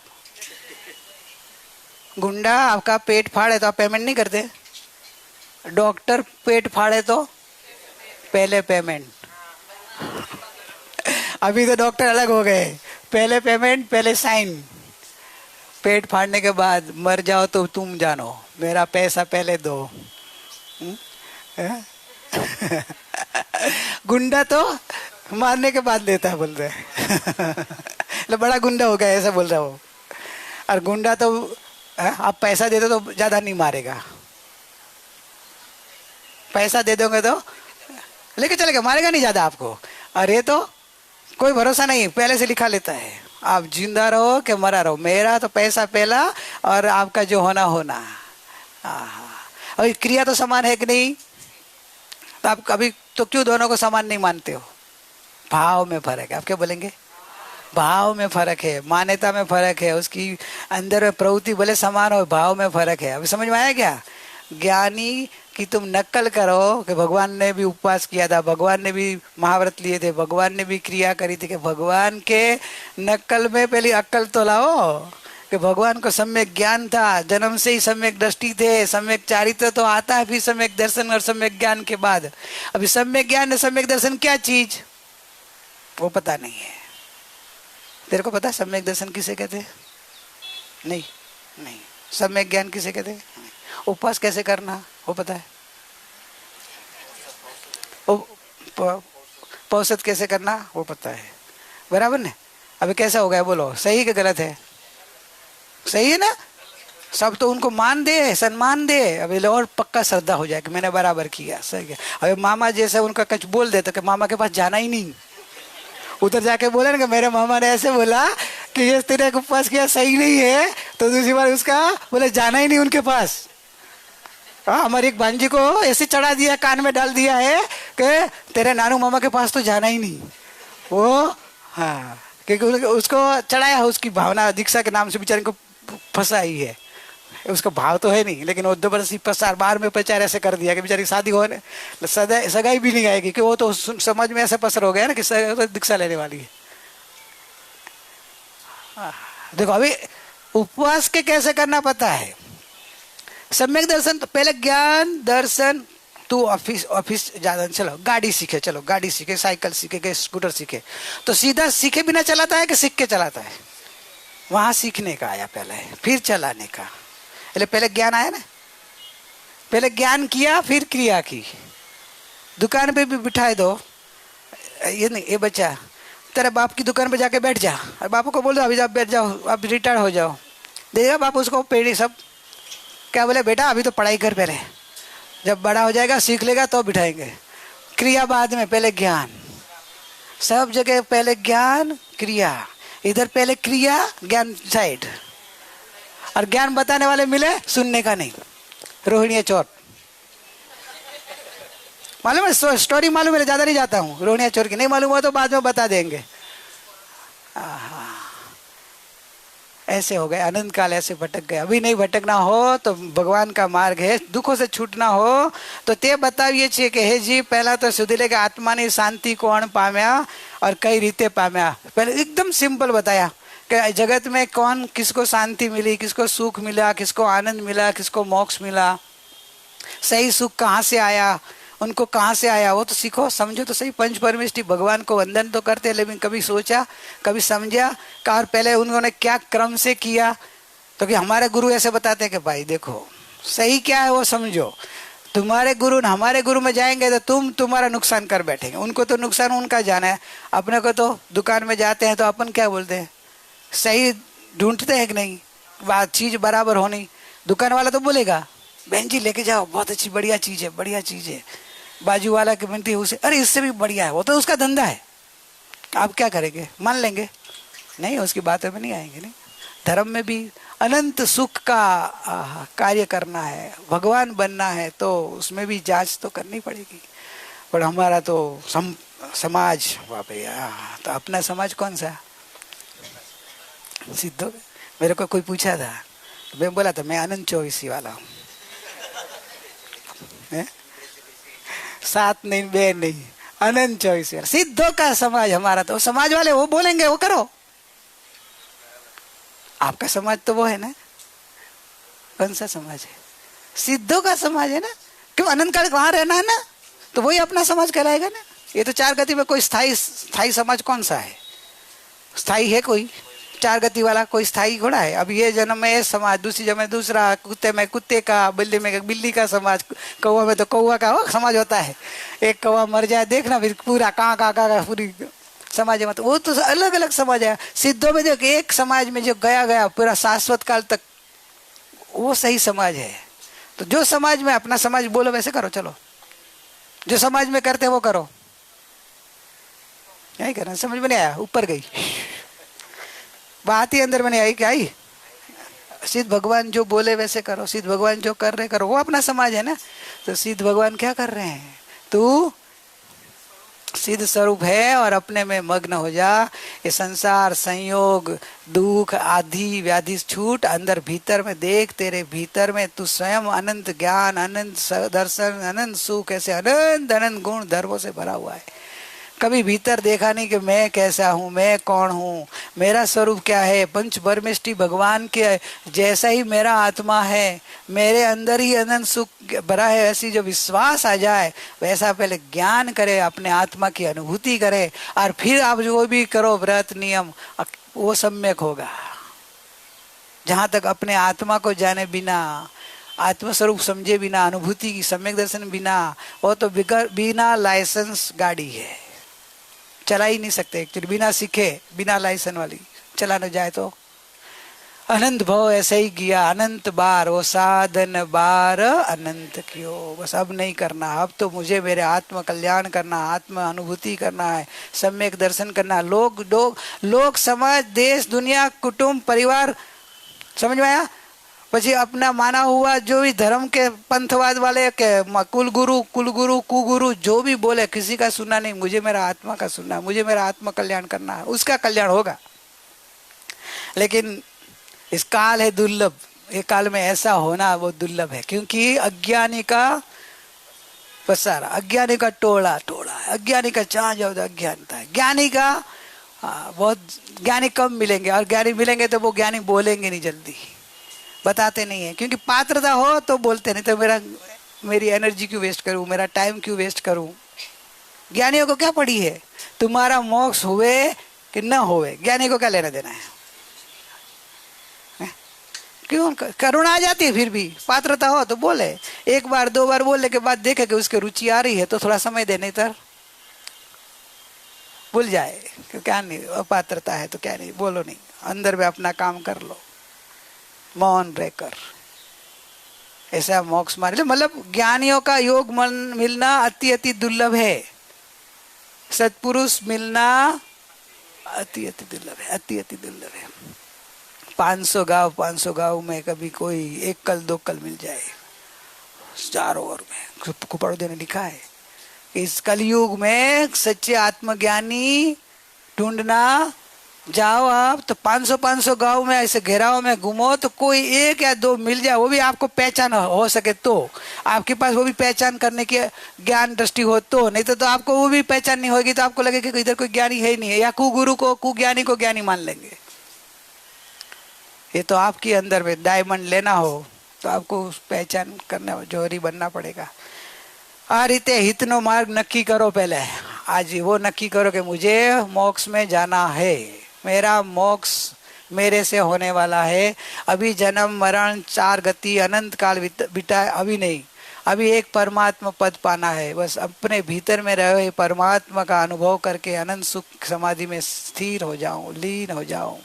गुंडा आपका पेट फाड़े तो आप पेमेंट नहीं करते, डॉक्टर पेट फाड़े तो पहले पेमेंट। अभी तो डॉक्टर अलग हो गए, पहले पेमेंट पहले साइन। पेट फाड़ने के बाद मर जाओ तो तुम जानो, मेरा पैसा पहले दो। गुंडा तो मारने के बाद देता है, बोल रहे बड़ा गुंडा हो गया ऐसा बोल रहा हो। और गुंडा तो आप पैसा दे दो तो ज्यादा नहीं मारेगा, पैसा दे दोगे तो लेके चलेगा, मारेगा नहीं ज्यादा आपको। और ये तो कोई भरोसा नहीं, पहले से लिखा लेता है, आप जिंदा रहो कि मरा रहो, मेरा तो पैसा पहला और आपका जो होना होना। और क्रिया तो समान है कि नहीं? तो आप कभी तो क्यों दोनों को समान नहीं मानते हो? भाव में फर्क है। आप क्या बोलेंगे? भाव में फर्क है, मान्यता में फर्क है, उसकी अंदर में प्रवृत्ति भले समान हो, भाव में फर्क है। अभी समझ में आया क्या? ज्ञानी कि तुम नकल करो कि भगवान ने भी उपवास किया था, भगवान ने भी महाव्रत लिए थे, भगवान ने भी क्रिया करी थी, कि भगवान के नकल में पहले अक्ल तो लाओ कि भगवान को सम्यक ज्ञान था, जन्म से ही सम्यक दृष्टि थे, सम्यक चारित्र तो आता है फिर सम्यक दर्शन और सम्यक ज्ञान के बाद। अभी सम्यक ज्ञान और सम्यक दर्शन क्या चीज वो पता नहीं है। तेरे को पता है सम्यक दर्शन किसे कहते हैं? नहीं नहीं। सम्यक ज्ञान किसे कहते हैं? उपवास कैसे करना वो पता है? पौषध कैसे करना वो पता है, बराबर ने? अभी कैसा हो गया बोलो, सही कि गलत है? सही है ना? सब तो उनको मान दे, सम्मान दे, अभी और पक्का श्रद्धा हो जाए कि मैंने बराबर किया, सही है। अभी मामा जैसे उनका कुछ बोल दे तो कि मामा के पास जाना ही नहीं, उधर जाके बोले ना कि मेरे मामा ने ऐसे बोला कि ये तेरे उपवास किया सही नहीं है, तो दूसरी बार उसका बोले जाना ही नहीं उनके पास। हमारी एक भांजी को ऐसे चढ़ा दिया, कान में डाल दिया है कि तेरे नानू मामा के पास तो जाना ही नहीं वो। हाँ, क्योंकि उसको चढ़ाया है, उसकी भावना दीक्षा के नाम से बेचारे को फंसा ही है। उसका भाव तो है नहीं, लेकिन वो जबरदस्ती प्रसार बाहर में प्रचार ऐसे कर दिया कि बेचारी शादी होने सगाई भी नहीं आएगी, कि वो तो समझ में ऐसे पसर हो गया ना कि तो दीक्षा लेने वाली है। देखो अभी उपवास के कैसे करना पता है, सम्यक दर्शन तो पहले ज्ञान दर्शन। तू ऑफिस ज्यादा चलो गाड़ी सीखे, चलो गाड़ी सीखे, साइकिल सीखे, के स्कूटर सीखे, तो सीधा सीखे बिना चलाता है कि सीख के चलाता है? वहां सीखने का आया पहले, फिर चलाने का। पहले ज्ञान आया ना, पहले ज्ञान किया फिर क्रिया की। दुकान पे भी बिठाए दो, ये नहीं ये बच्चा तेरे बाप की दुकान पे जाके बैठ जा, और बापू को बोल दो अभी आप बैठ जाओ, आप रिटायर हो जाओ, देगा बाप उसको पेड़ी सब। क्या बोले बेटा अभी तो पढ़ाई कर, पहले जब बड़ा हो जाएगा सीख लेगा तो बिठाएंगे। क्रिया बाद में, पहले ज्ञान। सब जगह पहले ज्ञान क्रिया, इधर पहले क्रिया ज्ञान साइड। और ज्ञान बताने वाले मिले, सुनने का नहीं। रोहिणी चोर मालूम है, स्टोरी मालूम है, ज्यादा नहीं जाता हूँ। रोहिणी चोर की नहीं मालूम हो तो बाद में बता देंगे। ऐसे हो गए, अनंत काल ऐसे भटक गए। अभी नहीं भटकना हो तो भगवान का मार्ग है, दुखों से छूटना हो तो ते बताविए छे कि हे जी पहला तो सुधी ले कि आत्मानी शांति कोण पाम्या और कई रीते पाम्या। पहले एकदम सिंपल बताया कि जगत में कौन किसको शांति मिली, किसको सुख मिला, किसको आनंद मिला, किसको मोक्ष मिला, सही सुख कहाँ से आया, उनको कहाँ से आया वो तो सीखो, समझो तो सही। पंच परमेष्टि भगवान को वंदन तो करते, लेकिन कभी सोचा, कभी समझा कि और पहले उन्होंने क्या क्रम से किया। तो कि हमारे गुरु ऐसे बताते हैं कि भाई देखो सही क्या है वो समझो, तुम्हारे गुरु हमारे गुरु में जाएंगे तो तुम्हारा नुकसान कर बैठेंगे, उनको तो नुकसान उनका जाना है। अपने को तो दुकान में जाते हैं तो अपन क्या बोलते हैं, सही ढूंढते हैं कि नहीं, बात चीज बराबर होनी। दुकान वाला तो बोलेगा बहन जी लेके जाओ, बहुत अच्छी बढ़िया चीज है, बढ़िया चीज है। बाजू वाला की मिलती है उसे, अरे इससे भी बढ़िया है, वो तो उसका धंधा है। आप क्या करेंगे, मान लेंगे? नहीं, उसकी बातों में नहीं आएंगे। नहीं, धर्म में भी अनंत सुख का कार्य करना है, भगवान बनना है तो उसमें भी जांच तो करनी पड़ेगी। पर हमारा तो समाज तो अपना समाज कौन सा सिद्धो। मेरे को कोई पूछा था, मैं बोला था मैं अनंत चौबीसी वाला हूँ। 7 नहीं 2 नहीं, अनंत 24 सिद्धों का समाज हमारा। तो समाज वाले वो बोलेंगे वो करो, आपका समाज तो वो है ना, कौन सा समाज है? सिद्धों का समाज है ना, क्यों अनंत काल वहां रहना है ना, तो वही अपना समाज कहलाएगा ना। ये तो 4 गति में कोई स्थाई समाज कौन सा है? स्थाई है कोई 4 गति वाला? कोई स्थाई घोड़ा है? अब ये जन्म में समाज, दूसरी जन्म में दूसरा, कुत्ते में कुत्ते का, बिल्ली में बिल्ली का समाज, कौवा में तो कौवा का समाज होता है। एक कौवा मर जाए देखना, फिर पूरा का पूरी समाज है। मतलब वो तो अलग अलग समाज है। सिद्धों में जो एक समाज में जो गया पूरा शाश्वत काल तक, वो सही समाज है। तो जो समाज में अपना समाज बोलो वैसे करो, चलो जो समाज में करते वो करो। यही करना, समझ में नहीं आया? ऊपर गई बात ही अंदर में नहीं आई क्या? आई सिद्ध भगवान जो बोले वैसे करो, सिद्ध भगवान जो कर रहे करो, वो अपना समाज है ना। तो सिद्ध भगवान क्या कर रहे हैं, तू सिद्ध स्वरूप है और अपने में मग्न हो जा। ये संसार संयोग दुख आदि व्याधि छूट, अंदर भीतर में देख, तेरे भीतर में तू स्वयं अनंत ज्ञान, अनंत दर्शन, अनंत सुख, ऐसे अनंत अनंत गुण धर्मों से भरा हुआ है। कभी भीतर देखा नहीं कि मैं कैसा हूँ, मैं कौन हूँ, मेरा स्वरूप क्या है। पंच परमेष्टि भगवान के जैसा ही मेरा आत्मा है, मेरे अंदर ही अनंत सुख भरा है, ऐसी जो विश्वास आ जाए, वैसा पहले ज्ञान करे, अपने आत्मा की अनुभूति करे, और फिर आप जो भी करो व्रत नियम, वो सम्यक होगा। जहाँ तक अपने आत्मा को जाने बिना, आत्मस्वरूप समझे बिना, अनुभूति की सम्यक दर्शन बिना, वो तो बिना लाइसेंस गाड़ी है, चला ही नहीं सकते। एक्चुअली बिना सीखे, बिना लाइसेंस वाली चलाने जाए तो अनंत भाव ऐसे ही किया, अनंत बार वो साधन बार अनंत क्यों। बस अब नहीं करना, अब तो मुझे मेरे आत्म कल्याण करना, आत्म अनुभूति करना है, सम्यक दर्शन करना। लोग समाज, देश, दुनिया, कुटुंब, परिवार, समझ में आया? પછી अपना माना हुआ जो भी धर्म के पंथवाद वाले के कुलगुरु कुगुरु जो भी बोले, किसी का सुनना नहीं, मुझे मेरा आत्मा का सुनना है, मुझे मेरा आत्मा कल्याण करना है, उसका कल्याण होगा। लेकिन इस काल है दुर्लभ, ये काल में ऐसा होना वो दुर्लभ है, क्योंकि अज्ञानी का पसारा, अज्ञानी का टोला है, अज्ञानी का जहाँ जाओ अज्ञानता है। ज्ञानी का बहुत, ज्ञानी कम मिलेंगे, और ज्ञानी मिलेंगे तो वो ज्ञानी बोलेंगे नहीं, जल्दी बताते नहीं है, क्योंकि पात्रता हो तो बोलते नहीं। तो मेरी एनर्जी क्यों वेस्ट करूं, मेरा टाइम क्यों वेस्ट करूं। ज्ञानियों को क्या पड़ी है, तुम्हारा मोक्ष हुए कि न होवे, ज्ञानी को क्या लेना देना है? क्यों? करुणा आ जाती है, फिर भी पात्रता हो तो बोले, 1 बार 2 बार बोलने के बाद देखे कि उसके रुचि आ रही है तो थोड़ा समय दे, नहीं तो भूल जाए कि क्या नहीं, अपात्रता है तो क्या नहीं, बोलो नहीं, अंदर में अपना काम कर लो, मौन रहकर, ऐसा मोक्ष मार लो। मतलब ज्ञानियों का योग मन मिलना अति दुर्लभ है, सत्पुरुष मिलना अति दुर्लभ है, अति दुर्लभ है। 500 गांव में कभी कोई 1 कल 2 कल मिल जाए, चारों ओर में कुपड़ों ने लिखा है, इस कलयुग में सच्चे आत्मज्ञानी ढूंढना जाओ आप तो 500 गांव में ऐसे घेराव में घूमो तो कोई एक या दो मिल जाए, वो भी आपको पहचान हो सके तो, आपके पास वो भी पहचान करने की ज्ञान दृष्टि हो तो, नहीं तो आपको वो भी पहचान नहीं होगी तो आपको लगेगा कि इधर कोई ज्ञानी है ही नहीं है, या कुगुरु को कुज्ञानी को ज्ञानी मान लेंगे। ये तो आपके अंदर में डायमंड लेना हो तो आपको पहचान करना जोहरी बनना पड़ेगा। आ रीते हितनो मार्ग नक्की करो पहले, आज वो नक्की करो कि मुझे मोक्ष में जाना है, मेरा मोक्ष मेरे से होने वाला है। अभी जन्म मरण चार गति अनंत काल बिता अभी नहीं, अभी एक परमात्मा पद पाना है। बस अपने भीतर में रहे परमात्मा का अनुभव करके अनंत सुख समाधि में स्थिर हो जाऊं, लीन हो जाऊं,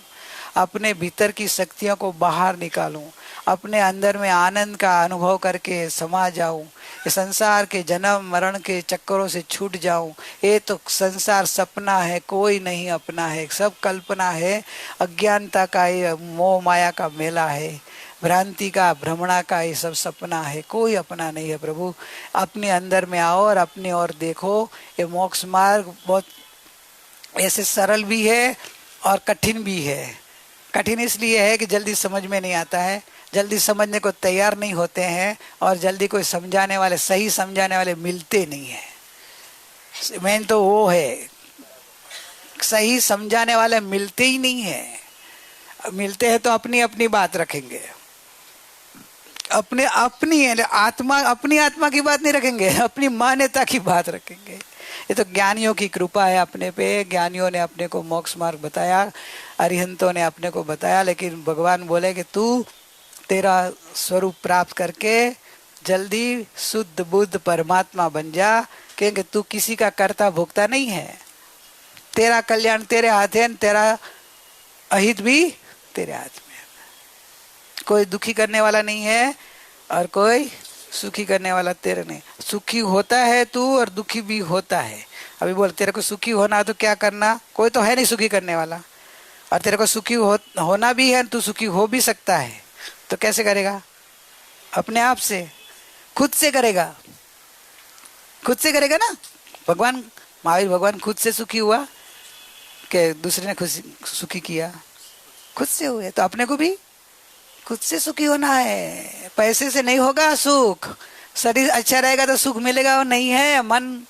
अपने भीतर की शक्तियों को बाहर निकालूं, अपने अंदर में आनंद का अनुभव करके समा जाऊं, ये संसार के जन्म मरण के चक्करों से छूट जाऊं। ये तो संसार सपना है, कोई नहीं अपना है, सब कल्पना है, अज्ञानता का ये मोह माया का मेला है, भ्रांति का भ्रमणा का ये सब सपना है, कोई अपना नहीं है। प्रभु अपने अंदर में आओ और अपनी ओर देखो। ये मोक्ष मार्ग बहुत ऐसे सरल भी है और कठिन भी है। कठिन इसलिए है कि जल्दी समझ में नहीं आता है, जल्दी समझने को तैयार नहीं होते हैं, और जल्दी कोई समझाने वाले, सही समझाने वाले मिलते नहीं है। मेन तो वो है, सही समझाने वाले मिलते ही नहीं है। मिलते हैं तो अपनी अपनी बात रखेंगे, अपने अपनी आत्मा, अपनी आत्मा की बात नहीं रखेंगे, अपनी मान्यता की बात रखेंगे। ये तो ज्ञानियों की कृपा है अपने पे, ज्ञानियों ने अपने को मोक्ष मार्ग बताया, अरिहंतों ने अपने को बताया, लेकिन भगवान बोले कि तू तेरा स्वरूप प्राप्त करके जल्दी शुद्ध बुद्ध परमात्मा बन जा, क्योंकि तू किसी का कर्ता भोक्ता नहीं है। तेरा कल्याण तेरे हाथ है, तेरा अहित भी तेरे हाथ में है। कोई दुखी करने वाला नहीं है और कोई सुखी करने वाला तेरे नहीं। सुखी होता है तू और दुखी भी होता है। अभी बोल, तेरे को सुखी होना तो क्या करना, कोई तो है नहीं सुखी करने वाला, और तेरे को सुखी होना भी है, तू सुखी हो भी सकता है, तो कैसे करेगा? अपने आप से, खुद से करेगा, खुद से करेगा ना। भगवान महावीर भगवान खुद से सुखी हुआ कि दूसरे ने खुद सुखी किया? खुद से हुए। तो अपने को भी खुद से सुखी होना है, पैसे से नहीं होगा सुख। शरीर अच्छा रहेगा तो सुख मिलेगा, वो नहीं है मन।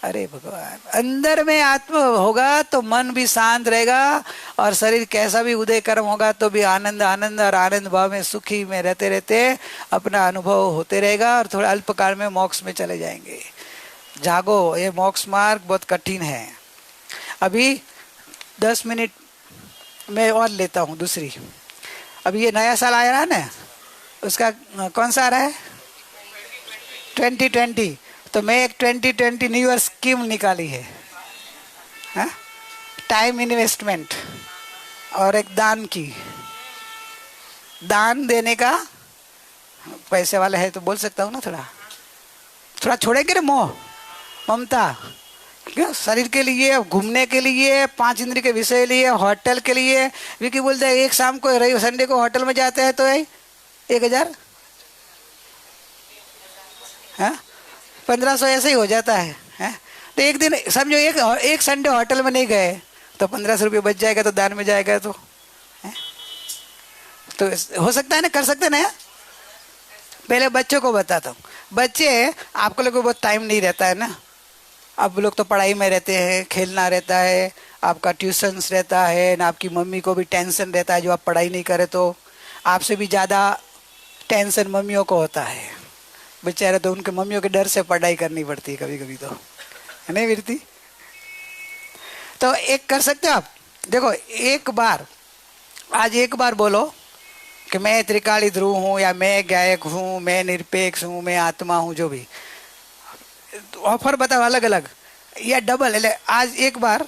अरे भगवान, अंदर में आत्मा होगा तो मन भी शांत रहेगा, और शरीर कैसा भी उदय कर्म होगा तो भी आनंद आनंद और आनंद भाव में सुखी में रहते रहते अपना अनुभव होते रहेगा, और थोड़ा अल्पकाल में मोक्ष में चले जाएंगे। जागो, ये मोक्ष मार्ग बहुत कठिन है। अभी 10 मिनट में और लेता हूँ दूसरी। अभी ये नया साल आया है ना, उसका कौन सा आ रहा है? 2020। तो मैं एक 2020 न्यू ईयर स्कीम निकाली है, टाइम इन्वेस्टमेंट और एक दान की। दान देने का, पैसे वाला है तो बोल सकता हूँ ना, थोड़ा थोड़ा छोड़ेंगे ना मोह ममता, क्यों? शरीर के लिए, घूमने के लिए, 5 इंद्रिय के विषय लिए, होटल के लिए। विकी बोलते हैं एक शाम को रही संडे को होटल में जाते हैं तो 1000 1500 ऐसे ही हो जाता है, तो एक दिन समझो एक संडे होटल में नहीं गए तो 1500 रुपये बच जाएगा, तो दान में जाएगा तो हो सकता है ना, कर सकते ना। पहले बच्चों को बताता हूँ। बच्चे, आपको लोगों को बहुत टाइम नहीं रहता है ना, अब लोग तो पढ़ाई में रहते हैं, खेलना रहता है, आपका ट्यूशन्स रहता है ना, आपकी मम्मी को भी टेंशन रहता है जो आप पढ़ाई नहीं करे तो। आपसे भी ज़्यादा टेंशन मम्मियों को होता है बेचारे, तो उनके मम्मियों के डर से पढ़ाई करनी पड़ती है कभी कभी, तो है नहीं वीरती? तो एक कर सकते हो आप, देखो एक बार, आज एक बार बोलो कि मैं त्रिकाली ध्रुव हूँ, या मैं गायक हूँ, मैं निरपेक्ष हूँ, मैं आत्मा हूँ, जो भी ऑफर बताओ अलग अलग या डबल। आज एक बार,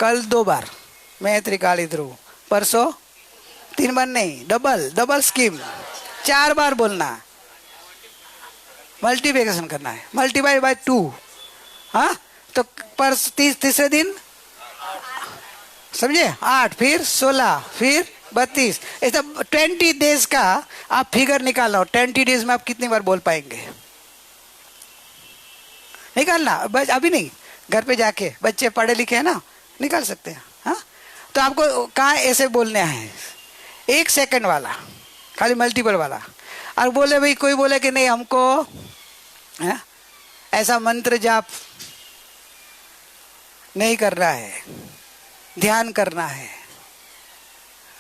कल 2 बार मैं त्रिकाली ध्रुव, परसों 3 बार नहीं, डबल स्कीम 4 बार बोलना, मल्टीप्लिकेशन करना है, मल्टीप्लाई बाय 2। हाँ, तो तीसरे दिन समझे 8, फिर 16, फिर 32, ऐसा 20 डेज का आप फिगर निकालो। 20 डेज में आप कितनी बार बोल पाएंगे? निकालना, बस अभी नहीं, घर पे जाके, बच्चे पढ़े लिखे हैं ना, निकाल सकते हैं। हाँ, तो आपको कहाँ ऐसे बोलने हैं, 1 सेकंड वाला, खाली मल्टीपल वाला। और बोले भाई, कोई बोले कि नहीं हमको ऐसा मंत्र जाप नहीं करना है, ध्यान करना है,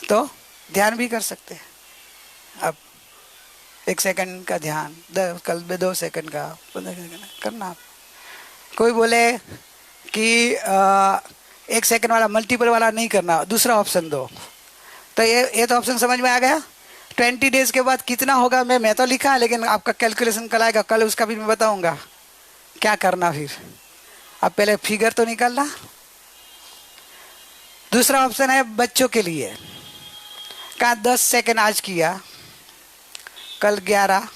तो ध्यान भी कर सकते हैं। अब 1 सेकंड का ध्यान, कल में 2 सेकंड का, 15 सेकंड करना आप। कोई बोले कि 1 सेकंड वाला मल्टीपल वाला नहीं करना, दूसरा ऑप्शन दो, तो ये तो ऑप्शन समझ में आ गया। 20 डेज के बाद कितना होगा, मैं तो लिखा है, लेकिन आपका कैलकुलेशन कल आएगा, कल उसका भी मैं बताऊंगा क्या करना। फिर अब पहले फिगर तो निकालना। दूसरा ऑप्शन है बच्चों के लिए, कहा 10 सेकंड आज किया, कल 11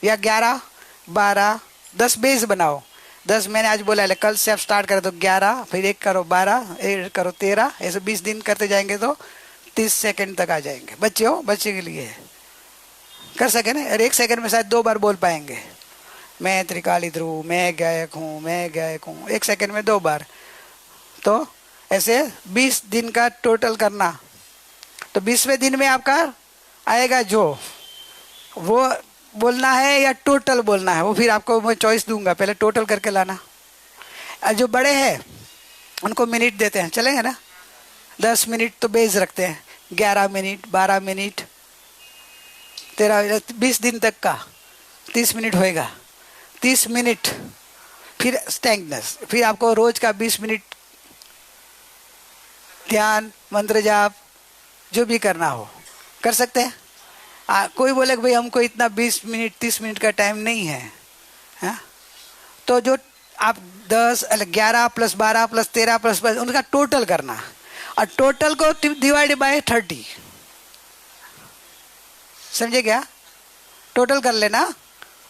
या 11, 12, 10 बेस बनाओ। 10 मैंने आज बोला है, कल से आप स्टार्ट करें तो 11, फिर 1 करो 12, 1 करो 13, ऐसे 20 दिन करते जाएंगे तो 30 सेकंड तक आ जाएंगे। बच्चे हो, बच्चे के लिए कर सके ना। और 1 सेकंड में शायद 2 बार बोल पाएंगे, मैं त्रिकाली ध्रुव, मैं गायक हूँ, मैं गायक हूँ, 1 सेकंड में 2 बार। तो ऐसे 20 दिन का टोटल करना। तो 20वें दिन में आपका आएगा जो वो बोलना है या टोटल बोलना है, वो फिर आपको मैं चॉइस दूंगा, पहले टोटल करके लाना। और जो बड़े हैं उनको मिनट देते हैं, चलेंगे ना। 10 मिनट तो बेस रखते हैं, 11 मिनट, 12 मिनट, 13, 20 दिन तक का 30 मिनट होएगा। 30 मिनट फिर स्टैंकनेस, फिर आपको रोज का 20 मिनट ध्यान, मंत्र जाप जो भी करना हो कर सकते हैं। कोई बोले कि भाई हमको इतना 20 मिनट 30 मिनट का टाइम नहीं है, तो जो आप 10, 11 + 12 + 13 + 5 उनका टोटल करना, और टोटल को डिवाइड बाय 30, समझे क्या। टोटल कर लेना,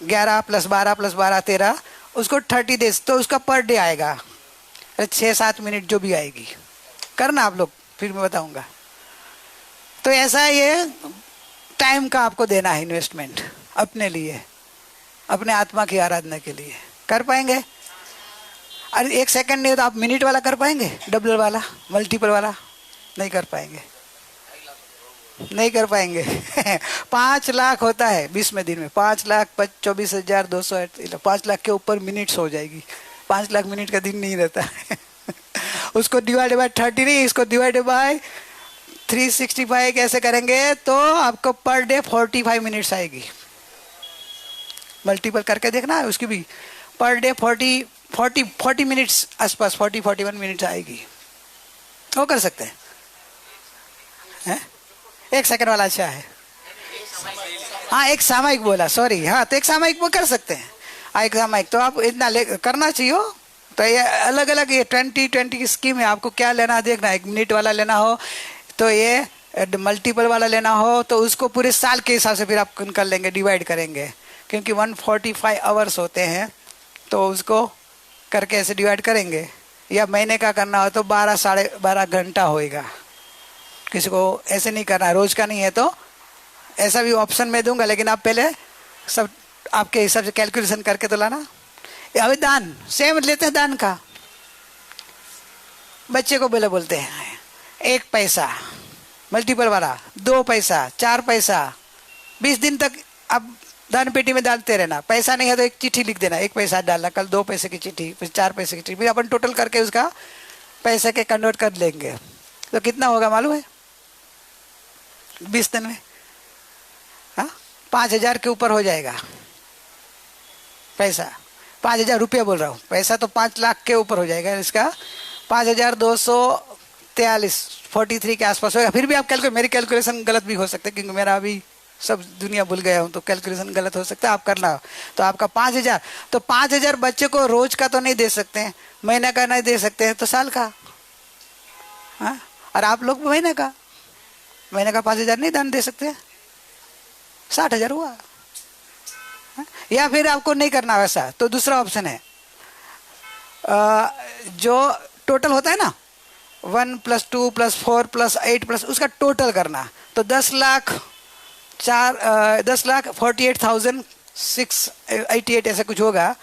11 + 12 + 12 13, उसको 30 डेज, तो उसका पर डे आएगा 6-7 मिनट जो भी आएगी, करना आप लोग, फिर मैं बताऊंगा। तो ऐसा ये टाइम का आपको देना है इन्वेस्टमेंट अपने लिए, अपने आत्मा की आराधना के लिए। कर पाएंगे? अरे 1 सेकंड नहीं तो आप मिनट वाला कर पाएंगे, डबल वाला, मल्टीपल वाला नहीं कर पाएंगे, नहीं कर पाएंगे। 5 लाख होता है 20वें दिन में, 5,24,200, 5 लाख के ऊपर मिनट्स हो जाएगी। 5 लाख मिनट का दिन नहीं रहता है। उसको डिवाइड बाय 30 नहीं, इसको डिवाइड बाय 365 कैसे करेंगे, तो आपको पर डे 45 मिनट्स आएगी। मल्टीपल करके देखना है उसकी भी, पर डे 40 मिनट्स आसपास, 40-41 मिनट्स आएगी। वो कर सकते हैं, 1 सेकंड वाला अच्छा है। हाँ, एक सामयिक बोला, सॉरी। हाँ, तो एक सामयिक वो कर सकते हैं। एक सामयिक तो आप इतना करना चाहिए। तो ये अलग अलग, ये 20-20 की स्कीम है, आपको क्या लेना देखना। 1 मिनट वाला लेना हो तो ये मल्टीपल वाला लेना हो तो उसको पूरे साल के हिसाब से फिर आप कर लेंगे, डिवाइड करेंगे, क्योंकि 145 आवर्स होते हैं, तो उसको करके ऐसे डिवाइड करेंगे। या महीने का करना हो तो 12-12.5 घंटा होएगा। किसी को ऐसे नहीं करना, रोज का नहीं है तो ऐसा भी ऑप्शन मैं दूंगा, लेकिन आप पहले सब आपके हिसाब से कैलकुलेशन करके तो लाना। अभी दान सेम लेते हैं, दान का बच्चे को बोलते हैं 1 पैसा, मल्टीपल वाला 2 पैसा, 4 पैसा, 20 दिन तक आप दान पेटी में डालते रहना। पैसा नहीं है तो एक चिट्ठी लिख देना, 1 पैसा डालना, कल 2 पैसे की चिट्ठी, फिर 4 पैसे की चिट्ठी, फिर अपन टोटल करके उसका पैसे के कन्वर्ट कर लेंगे। तो कितना होगा मालूम है 20 दिन में? 5,000 के ऊपर हो जाएगा पैसा। 5,000 रुपया बोल रहा हूँ, पैसा तो 5 लाख के ऊपर हो जाएगा इसका। 5,243 के आसपास होगा। फिर भी आप मेरी कैलकुलेशन गलत भी हो सकते, क्योंकि मेरा अभी सब दुनिया भूल गया हूँ, तो कैलकुलेशन गलत हो सकता है, आप करना। तो आपका 5,000, तो 5,000 बच्चे को रोज का तो नहीं दे सकते हैं, महीने का नहीं दे सकते हैं, तो साल का। हाँ, और आप लोग महीने का 5,000 नहीं दान दे सकते, 60,000 हुआ। या फिर आपको नहीं करना वैसा, तो दूसरा ऑप्शन है, जो टोटल होता है ना 1 + 2 + 4 + 8 उसका टोटल करना। तो 10,48,688 ऐसा कुछ होगा।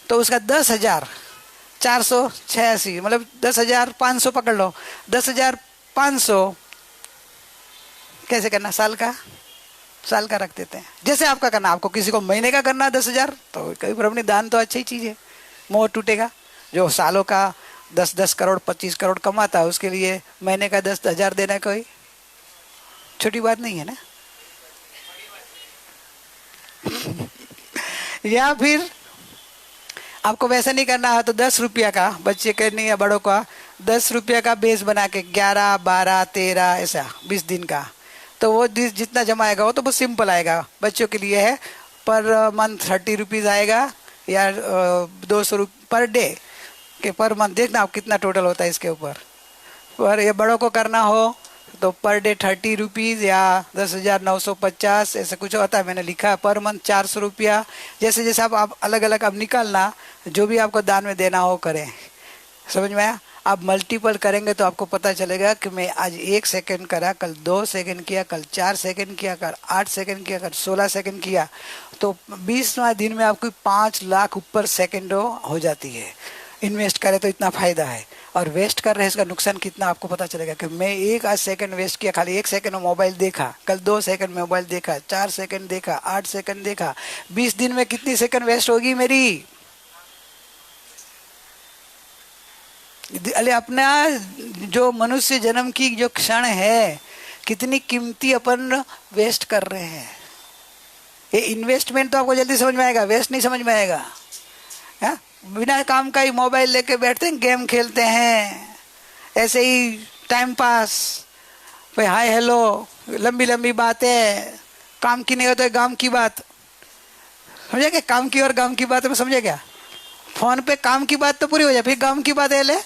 तो उसका 10,486, मतलब 10,500 पकड़ लो। 10,000 500 कैसे करना, साल का रख देते हैं। जैसे आपका करना, आपको किसी को महीने का करना 10,000 तो कभी प्रॉब्लम नहीं, दान तो अच्छी चीज है, मोह टूटेगा। जो सालों का 10-10 करोड़ 25 करोड़ कमाता है उसके लिए महीने का 10,000 देना कोई छोटी बात नहीं है ना। या फिर आपको वैसा नहीं करना है तो 10 रुपया का, बच्चे के नहीं या बड़ों का 10 रुपया का बेस बना के 11, 12, 13 ऐसा 20 दिन का, तो वो जितना जमाएगा वो तो बहुत सिंपल आएगा। बच्चों के लिए है पर मंथ 30 रुपीज़ आएगा या 200 पर डे के पर मंथ, देखना आप कितना टोटल होता है इसके ऊपर। पर ये बड़ों को करना हो तो पर डे 30 रुपीज़ या 10,950 ऐसा कुछ होता है, मैंने लिखा है। पर मंथ 400 रुपया। जैसे जैसे आप अलग अलग अब निकालना, जो भी आपको दान में देना हो करें, समझ में आया। आप मल्टीपल करेंगे तो आपको पता चलेगा कि मैं आज 1 सेकंड करा, कल 2 सेकंड किया, कल 4 सेकंड किया, कल 8 सेकंड किया, कल 16 सेकंड किया, तो 20वां दिन में आपको 5 लाख ऊपर सेकंड हो जाती है। इन्वेस्ट करें तो इतना फायदा है, और वेस्ट कर रहे हैं इसका नुकसान कितना आपको पता चलेगा कि मैं आज सेकंड वेस्ट किया, खाली 1 सेकंड में मोबाइल देखा, कल 2 सेकंड में मोबाइल देखा, 4 सेकंड देखा, 8 सेकंड देखा, 20 दिन में कितनी सेकंड वेस्ट होगी मेरी। अरे अपना जो मनुष्य जन्म की जो क्षण है कितनी कीमती अपन वेस्ट कर रहे हैं। ये इन्वेस्टमेंट तो आपको जल्दी समझ में आएगा, वेस्ट नहीं समझ में आएगा। है? बिना काम का ही मोबाइल लेके बैठते हैं, गेम खेलते हैं, ऐसे ही टाइम पास, भाई हाय हेलो, लंबी लंबी बातें, काम की नहीं होता है गांव की बात, समझे क्या? काम की और गांव की बात में समझे क्या? फोन पे काम की बात तो पूरी हो जाए, फिर गांव की बात है, ले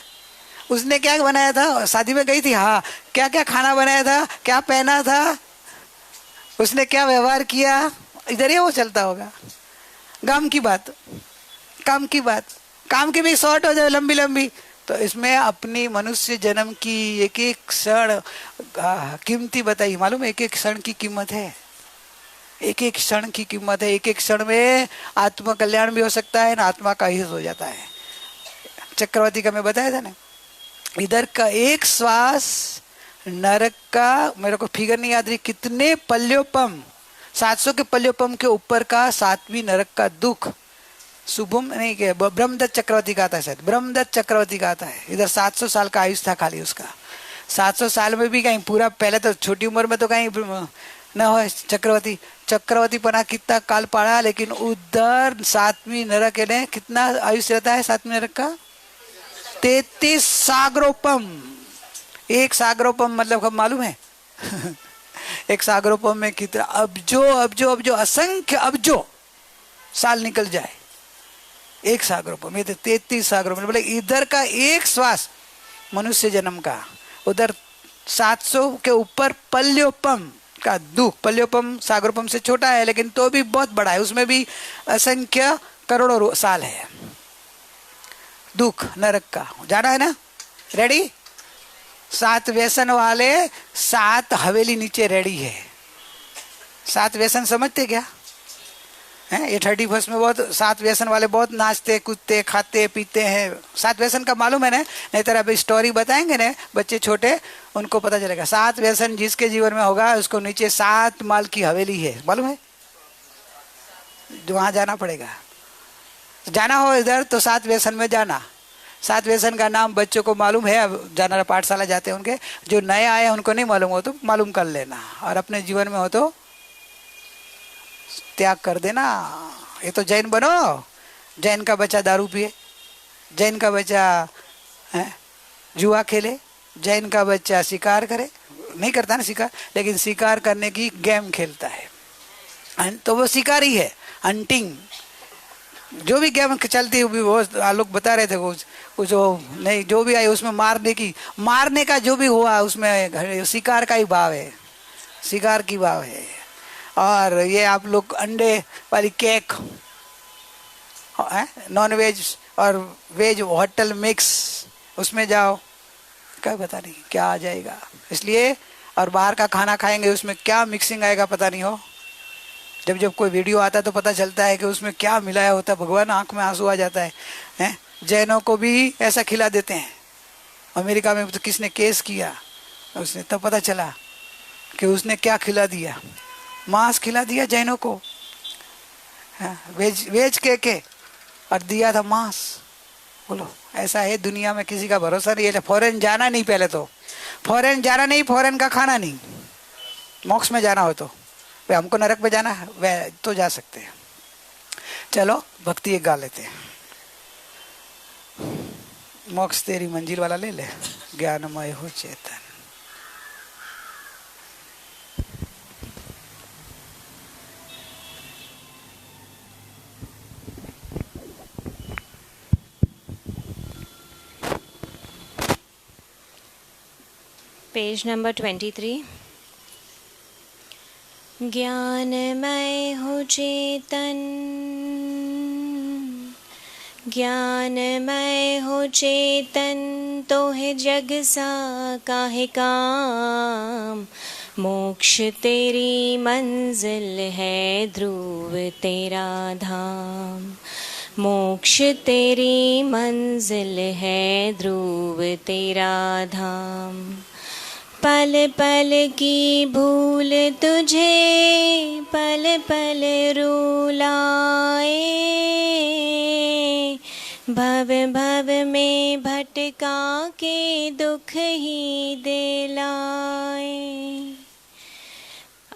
उसने क्या बनाया था, शादी में गई थी, हाँ क्या क्या खाना बनाया था, क्या पहना था, उसने क्या व्यवहार किया, इधर ही वो चलता होगा। गांव की बात, काम की बात, काम की भी शॉर्ट हो जाए लंबी लंबी, तो इसमें अपनी मनुष्य जन्म की एक एक क्षण कीमती बताई, मालूम है? एक एक क्षण की कीमत है, एक एक क्षण की कीमत है। एक एक क्षण में आत्मा कल्याण भी हो सकता है ना, आत्मा का हित हो जाता है। चक्रवर्ती का मैं बताया था ना, इधर का एक श्वास नरक का, मेरे को फिगर नहीं याद रही कितने पल्योपम, 700 के पल्योपम के ऊपर का 7वीं नरक का दुख, शुभम नहीं के ब्रह्मदत्त चक्रवर्ती का आता है, शायद ब्रह्मदत्त चक्रवर्ती का आता है। इधर 700 साल का आयुष था खाली उसका, 700 साल में भी कहीं पूरा, पहले तो छोटी उम्र में तो कहीं न हो चक्रवर्ती पना कितना काल पाड़ा, लेकिन उधर 7वीं नरक ने कितना आयुष रहता है 7वीं नरक का? 33 सागरोपम। एक सागरोपम मतलब कब मालूम है? एक सागरोपम में कितना अबजो असंख्य अबजो साल निकल जाए एक सागरोपम, ये तो 33 सागरोपम। बोले इधर का एक श्वास मनुष्य जन्म का, उधर 700 के ऊपर पल्योपम का दुख। पल्योपम सागरोपम से छोटा है लेकिन तो भी बहुत बड़ा है, उसमें भी असंख्य करोड़ों साल है दुख नरक का। जाना है ना? रेडी? 7 व्यसन वाले 7 हवेली नीचे रेडी है। 7 व्यसन समझते क्या है? ये 31 में बहुत 7 व्यसन वाले बहुत नाचते कूदते खाते पीते हैं। 7 व्यसन का मालूम है ना? नहीं तो अभी स्टोरी बताएंगे ना बच्चे छोटे, उनको पता चलेगा। 7 व्यसन जिसके जीवन में होगा उसको नीचे 7 माल की हवेली है, मालूम है? जो वहां जाना पड़ेगा, जाना हो इधर तो 7 व्यसन में जाना। 7 व्यसन का नाम बच्चों को मालूम है, अब जाना पाठशाला जाते हैं उनके, जो नए आए उनको नहीं मालूम हो तो मालूम कर लेना, और अपने जीवन में हो तो त्याग कर देना। ये तो जैन बनो, जैन का बच्चा दारू पिए, जैन का बच्चा जुआ खेले, जैन का बच्चा शिकार करे, नहीं करता ना शिकार, लेकिन शिकार करने की गेम खेलता है, तो वो शिकारी है। हंटिंग जो भी गेम चलती है वो लोग बता रहे थे, कुछ नहीं जो भी आई उसमें मारने का जो भी हुआ उसमें शिकार का ही भाव है, शिकार की भाव है। और ये आप लोग अंडे वाली केक, नॉन वेज और वेज होटल मिक्स, उसमें जाओ, क्या पता नहीं क्या आ जाएगा। इसलिए और बाहर का खाना खाएंगे उसमें क्या मिक्सिंग आएगा पता नहीं हो। जब कोई वीडियो आता है तो पता चलता है कि उसमें क्या मिलाया होता है, भगवान आंख में आंसू आ जाता है। जैनों को भी ऐसा खिला देते हैं। अमेरिका में तो किसने केस किया, उसने तब पता चला कि उसने क्या खिला दिया, मांस खिला दिया जैनों को, हाँ, वेज वेज के और दिया था मांस। बोलो ऐसा है दुनिया में, किसी का भरोसा नहीं है। फॉरेन जाना नहीं, पहले तो फॉरेन जाना नहीं, फॉरेन का खाना नहीं। मोक्ष में जाना हो तो वे हमको नरक में जाना है वे तो जा सकते हैं। चलो भक्ति एक गा लेते हैं। मोक्ष तेरी मंजिल वाला ले ले, ज्ञानमय हो चेतन। Page number 23। ज्ञानमय हो चेतन, ज्ञानमय हो चेतन, तो है जग सा काहे काम। मोक्ष तेरी मंजिल है, ध्रुव तेरा धाम। मोक्ष तेरी मंजिल है, ध्रुव तेरा धाम। पल पल की भूल तुझे पल पल रुलाए, भव भव में भटका के दुख ही दिलाए।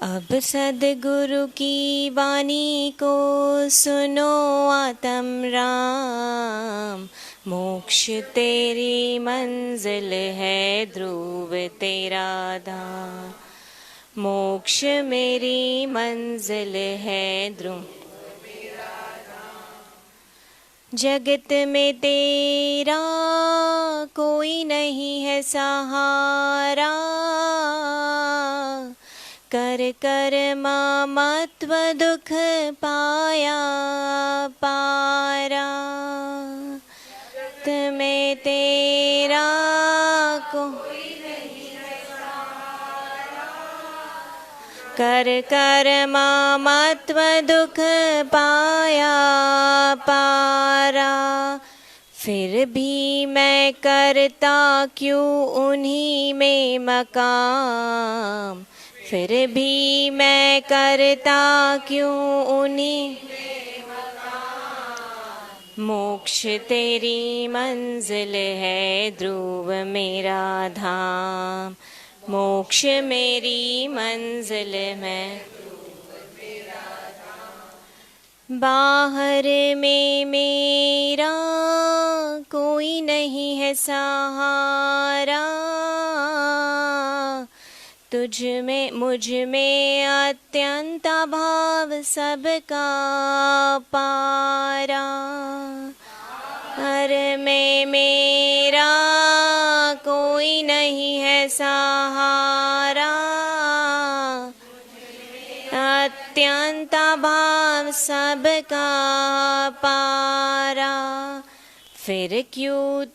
अब सद्गुरु की वाणी को सुनो आत्म राम। मोक्ष तेरी मंजिल है, ध्रुव तेरा धाम। मोक्ष मेरी मंजिल है, ध्रुव जगत में तेरा कोई नहीं है सहारा। कर कर ममत्व दुख पाया पारा। में तेरा को कर कर ममत्व दुख पाया पारा। फिर भी मैं करता क्यों उन्हीं में मकाम। फिर भी मैं करता क्यों उन्हीं। मोक्ष तेरी मंजिल है, ध्रुव मेरा धाम। मोक्ष मेरी मंजिल में बाहर में मेरा कोई नहीं है सहारा। तुझ में मुझ में अत्यंत भाव सबका पारा। हर में मेरा कोई नहीं है सहारा। अत्यंत भाव सबका पारा। फिर क्यों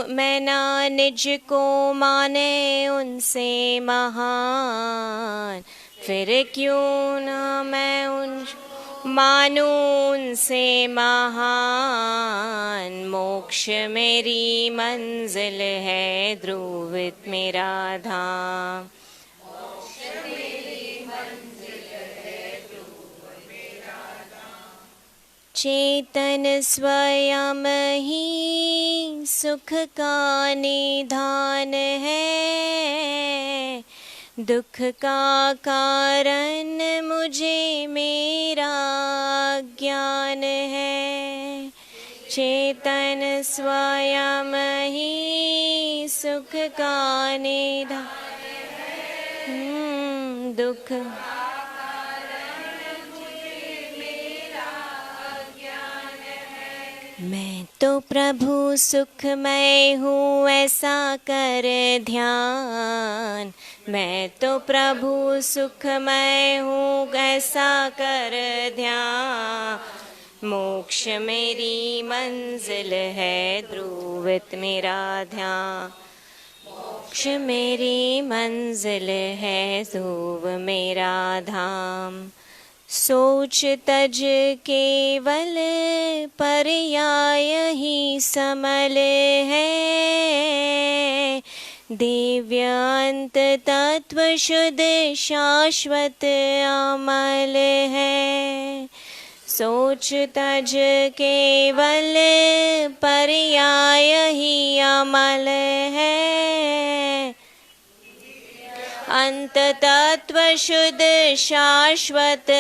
मैं ना निज को माने उनसे महान। फिर क्यों ना मैं उन मानूं उनसे महान। मोक्ष मेरी मंजिल है, ध्रुव मेरा धाम। चेतन स्वयं ही सुख का निधान है। दुख का कारण मुझे मेरा ज्ञान है। चेतन स्वयं ही सुख का निधान, दुख मैं तो प्रभु सुखमय हूँ ऐसा कर ध्यान। मैं तो प्रभु सुखमय हूँ ऐसा कर ध्यान। मोक्ष मेरी मंजिल है, ध्रुवित मेरा ध्यान। मोक्ष मेरी मंजिल है, ध्रुव मेरा धाम। सोच तज केवल पर्याय ही समल है। दिव्यांत तत्व शुद्ध शाश्वत अमल है। सोच तज केवल पर्याय ही अमल है। अंत तत्व शुद्ध शाश्वत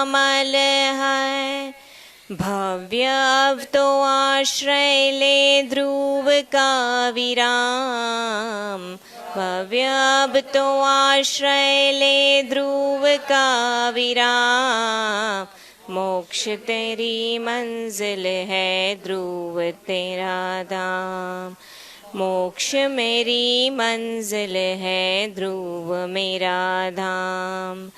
अमल है। भव्य अब तो आश्रय ले ध्रुव का विराम। भव्य अब तो आश्रय ले ध्रुव का विराम। मोक्ष तेरी मंजिल है, ध्रुव तेरा धाम। मोक्ष मेरी मंजिल है, ध्रुव मेरा धाम।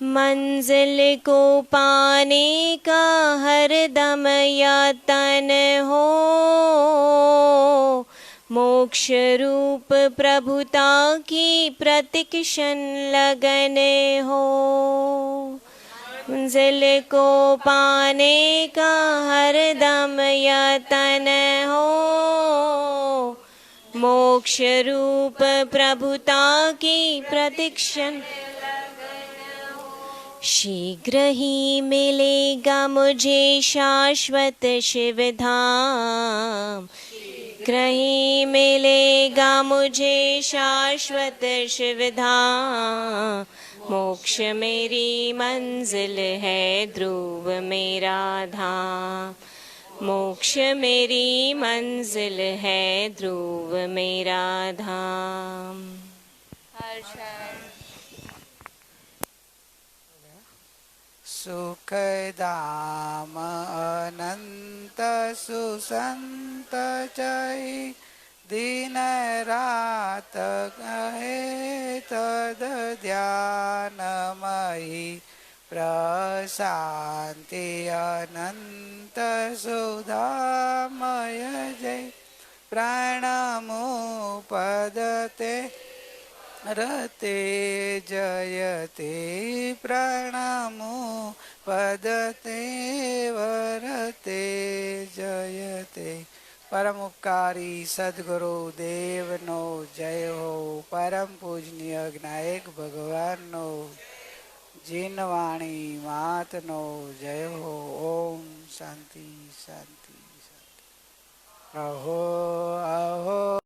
मंजिल को पाने का हर दम यतन हो। मोक्ष रूप प्रभुता की प्रतिक्षण लगन हो। मंजिल को पाने का हर दम यतन हो। मोक्ष रूप प्रभुता की प्रतिक्षण। शीघ्र ही मिलेगा मुझे शाश्वत शिव धाम। शीघ्र ही मिलेगा मुझे शाश्वत शिव धाम। मोक्ष मेरी मंजिल है, ध्रुव मेरा धाम। मोक्ष मेरी मंजिल है, ध्रुव मेरा धाम। सुख धाम अनंत सुसंत चई। दिन रात कहे तद ध्यानमयी। प्रशांति अनंत सुधामय जय। प्राणमुपदते रते जयते। प्राणमुपदते वरते जयते। परम उपकारी सद्गुरु देव नो जय हो। परम पूजनीय ज्ञायक भगवान नो जिन वाणी मात नो जय हो। ओम शांति शांति शांति। अहो अहो।